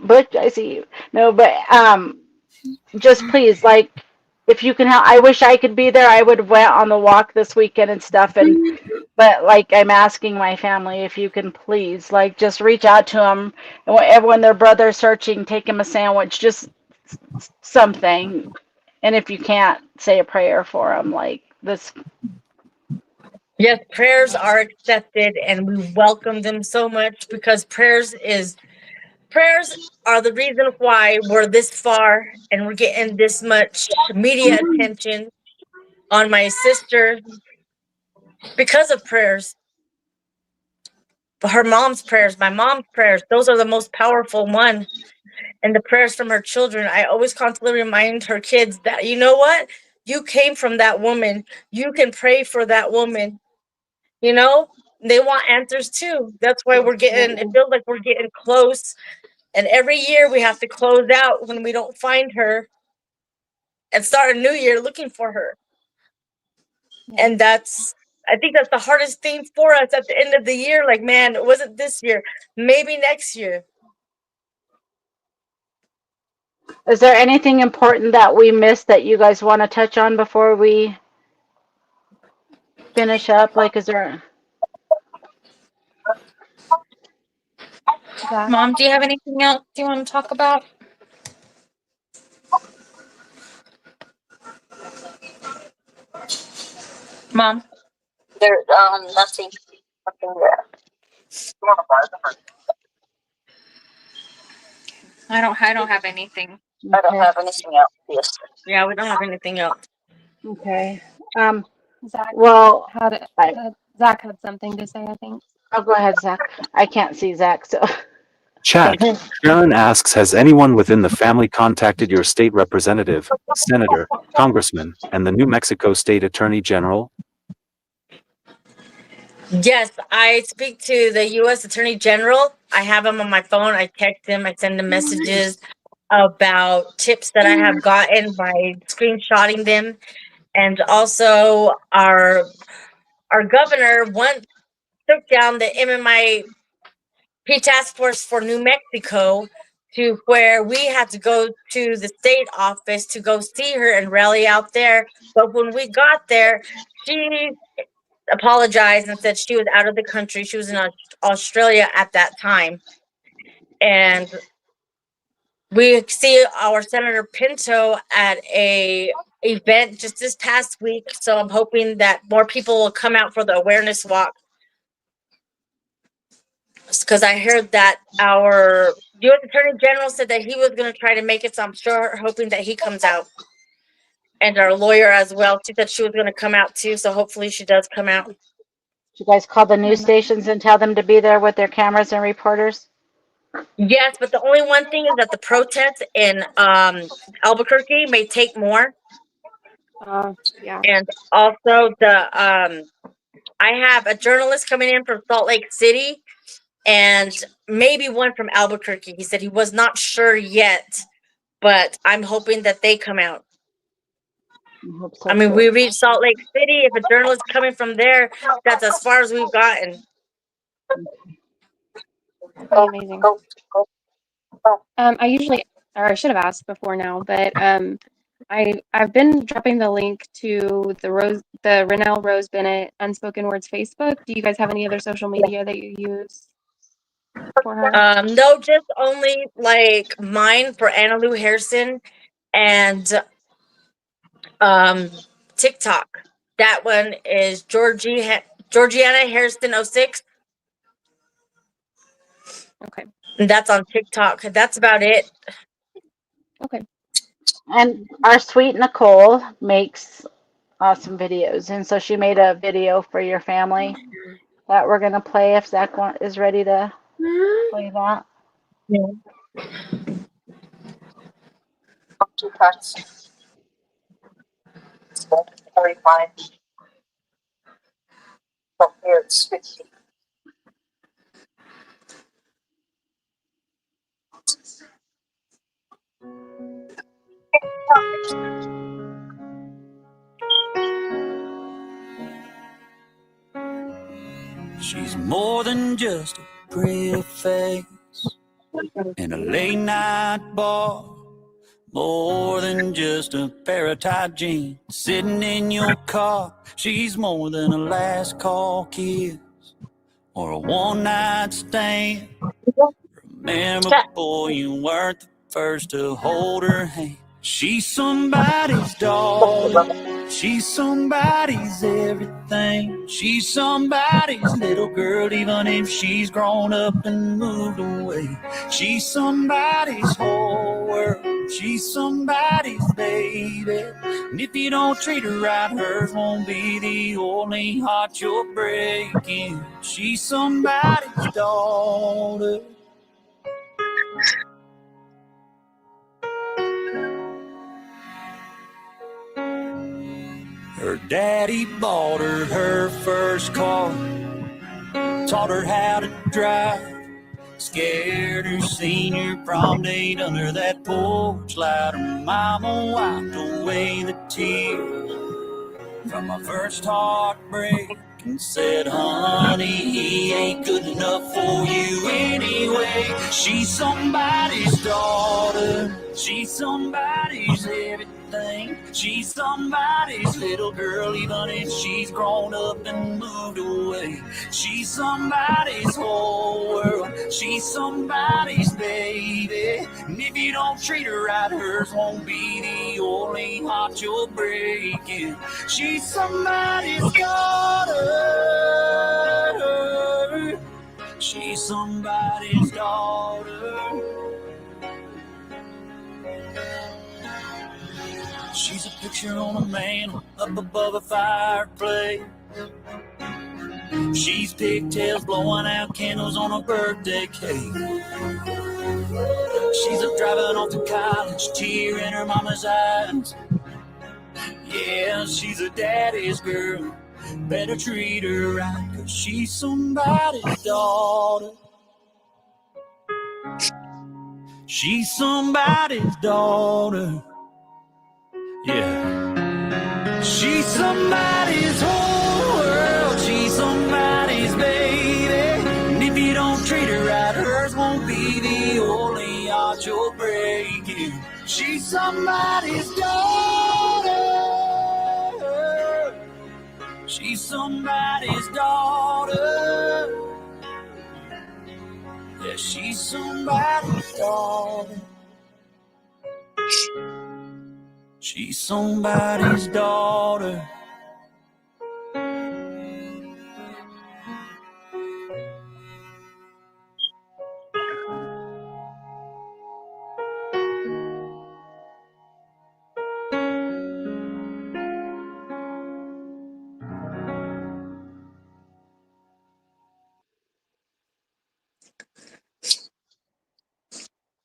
Butch, I see you. No, but just please, like, if you can help. I wish I could be there. I would have went on the walk this weekend and stuff. And but like, I'm asking my family if you can please, like, just reach out to them. And when their brother's searching, take him a sandwich, just something. And if you can't, say a prayer for them, like this. Yes, prayers are accepted, and we welcome them so much, because prayers are the reason why we're this far and we're getting this much media attention on my sister, because of prayers. Her mom's prayers, my mom's prayers, those are the most powerful one. And the prayers from her children. I always constantly remind her kids that, you know what? You came from that woman. You can pray for that woman. You know, they want answers too. That's why it feels like we're getting close. And every year we have to close out when we don't find her and start a new year looking for her. And I think that's the hardest thing for us at the end of the year. Like, man, it wasn't this year, maybe next year. Is there anything important that we missed that you guys want to touch on before we finish up? Like, is there? Zach? Mom, do you have anything else you want to talk about? Mom? There's nothing there. I don't have anything. I don't have anything else. Yes. Yeah, we don't have anything else. Okay. Zach Well, Zach had something to say, I think. I'll go ahead, Zach. I can't see Zach, so. Chat. Sharon asks, has anyone within the family contacted your state representative, senator, congressman, and the New Mexico State Attorney General? Yes, I speak to the U.S. Attorney General. I have him on my phone. I text him. I send him messages about tips that I have gotten by screenshotting them. And also, our governor once took down the MMIP task force for New Mexico, to where we had to go to the state office to go see her and rally out there. But when we got there, she apologized and said she was out of the country. She was in Australia at that time. And we see our Senator Pinto at a event just this past week. So I'm hoping that more people will come out for the awareness walk. Because I heard that our U.S. Attorney General said that he was going to try to make it. So I'm hoping that he comes out. And our lawyer as well. She said she was going to come out too. So hopefully she does come out. You guys call the news stations and tell them to be there with their cameras and reporters? Yes, but the only one thing is that the protests in Albuquerque may take more. Yeah. And also I have a journalist coming in from Salt Lake City and maybe one from Albuquerque. He said he was not sure yet, but I'm hoping that they come out. I hope so. I mean, too. we reached Salt Lake City. If a journalist coming from there, that's as far as we've gotten. Pretty amazing. I should have asked before now, but I've been dropping the link to the Ranelle Rose Bennett Unspoken Words Facebook. Do you guys have any other social media that you use for her? No, just only like mine for Anna Lou Harrison and TikTok. That one is Georgiana Harrison 06. Okay. And that's on TikTok. That's about it. Okay. And our sweet Nicole makes awesome videos. And so she made a video for your family that we're going to play if Zach is ready to play that. Yeah. 2 cuts. 45. So here it's 50. She's more than just a pretty face in a late night bar. More than just a pair of tight jeans sitting in your car. She's more than a last call kiss or a one night stand. Remember, boy, you weren't the first to hold her hand. She's somebody's daughter. She's somebody's everything. She's somebody's little girl, even if she's grown up and moved away. She's somebody's whole world. She's somebody's baby. And if you don't treat her right, hers won't be the only heart you're breaking. She's somebody's daughter. Her daddy bought her first car, taught her how to drive, scared her senior prom date under that porch light. Her mama wiped away the tears from my first heartbreak and said, honey, he ain't good enough for you anyway. She's somebody's daughter. She's somebody's everything. She's somebody's little girl, even if she's grown up and moved away. She's somebody's whole world. She's somebody's baby. And if you don't treat her right, hers won't be the only heart you're breaking. She's somebody's daughter. She's somebody's daughter. She's a picture on a mantle up above a fireplace. She's pigtails blowing out candles on a birthday cake. She's a driving off to college, tear in her mama's eyes. Yeah, she's a daddy's girl. Better treat her right, 'cause she's somebody's daughter. She's somebody's daughter. Yeah. She's somebody's whole world. She's somebody's baby. And if you don't treat her right, hers won't be the only heart you're breaking. She's somebody's daughter. She's somebody's daughter. Yeah, she's somebody's daughter. She's somebody's daughter.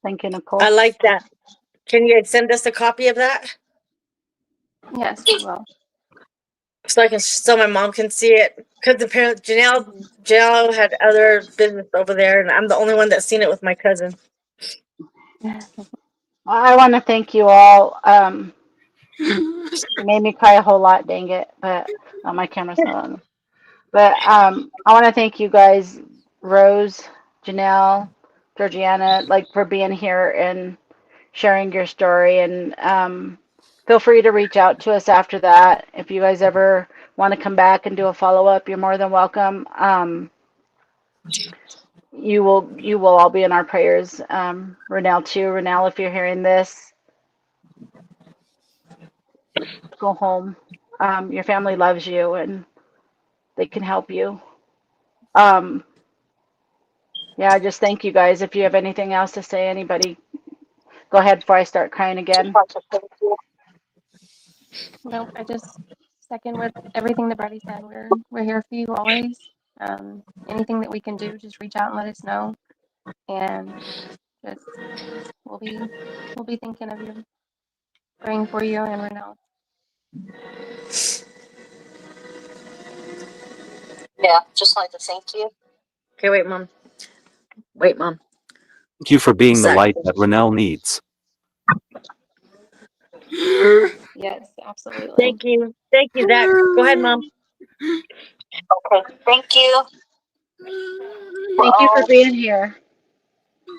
Thank you, Nicole. I like that. Can you send us a copy of that Yes, we will. so my mom can see it? Because apparently Janelle had other business over there, and I'm the only one that's seen it with my cousin. I want to thank you all. You made me cry a whole lot, dang it. But my camera's not on. But I want to thank you guys, Rose, Janelle, Georgiana, like for being here and sharing your story. And feel free to reach out to us after that. If you guys ever want to come back and do a follow-up, you're more than welcome. You will all be in our prayers. Ranelle too. Ranelle, if you're hearing this, go home. Your family loves you and they can help you. Yeah, just thank you guys. If you have anything else to say, anybody, go ahead before I start crying again. No, I just second with everything that Brady said. We're here for you always. Anything that we can do, just reach out and let us know, and just we'll be thinking of you, praying for you and Ranelle. Yeah, just like to thank you. Okay, wait, Mom. Wait, Mom. Thank you for being the Zach. light that Ranelle needs. Yes, absolutely. Thank you. Thank you, Zach. Go ahead, Mom. Okay, thank you. Thank you for being here.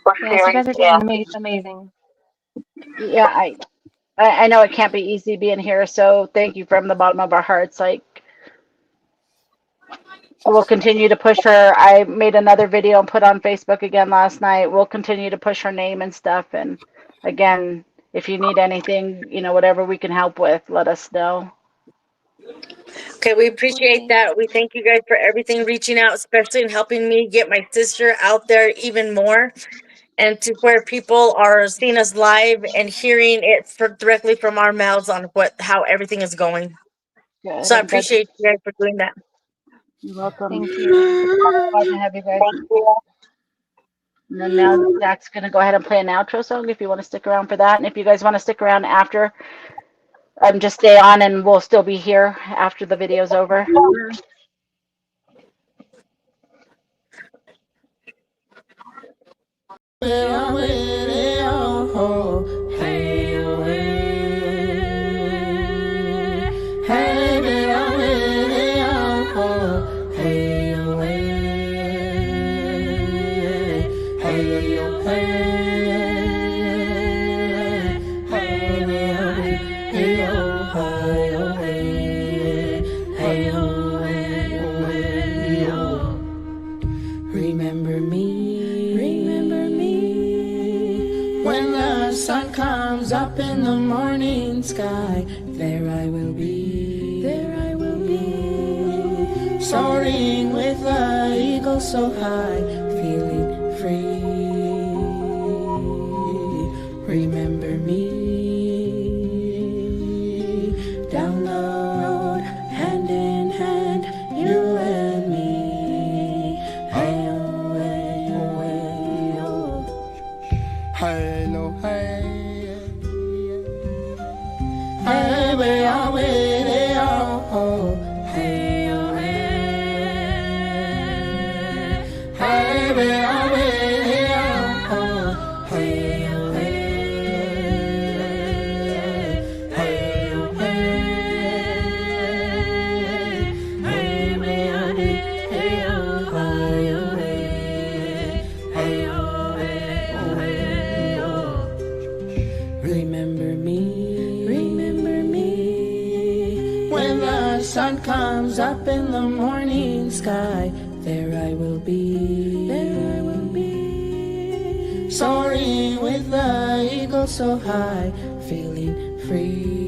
For Yes, you sharing. guys are doing amazing. Yeah, I know it can't be easy being here, so thank you from the bottom of our hearts. Like, we'll continue to push her. I made another video and put on Facebook again last night. We'll continue to push her name and stuff. And again, if you need anything, you know, whatever we can help with, let us know. Okay, we appreciate that. We thank you guys for everything, reaching out, especially in helping me get my sister out there even more, and to where people are seeing us live and hearing it directly from our mouths on how everything is going. Good. So I I'm glad. appreciate you guys for doing that. You're welcome. Thank you. Glad to have you guys. Thank you. And then now Zach's going to go ahead and play an outro song if you want to stick around for that. And if you guys want to stick around after, just stay on and we'll still be here after the video's over. Remember me, when the sun comes up in the morning sky. There I will be, soaring with the eagle so high, feeling free. Remember me, down the road, hand in hand, you and me. Hello, hey, hey, we are with you. Hey, hey, we are with you. Hey, hey, we are Remember me, when the sun comes up in the morning sky. There I will be, soaring with the eagle so high, feeling free.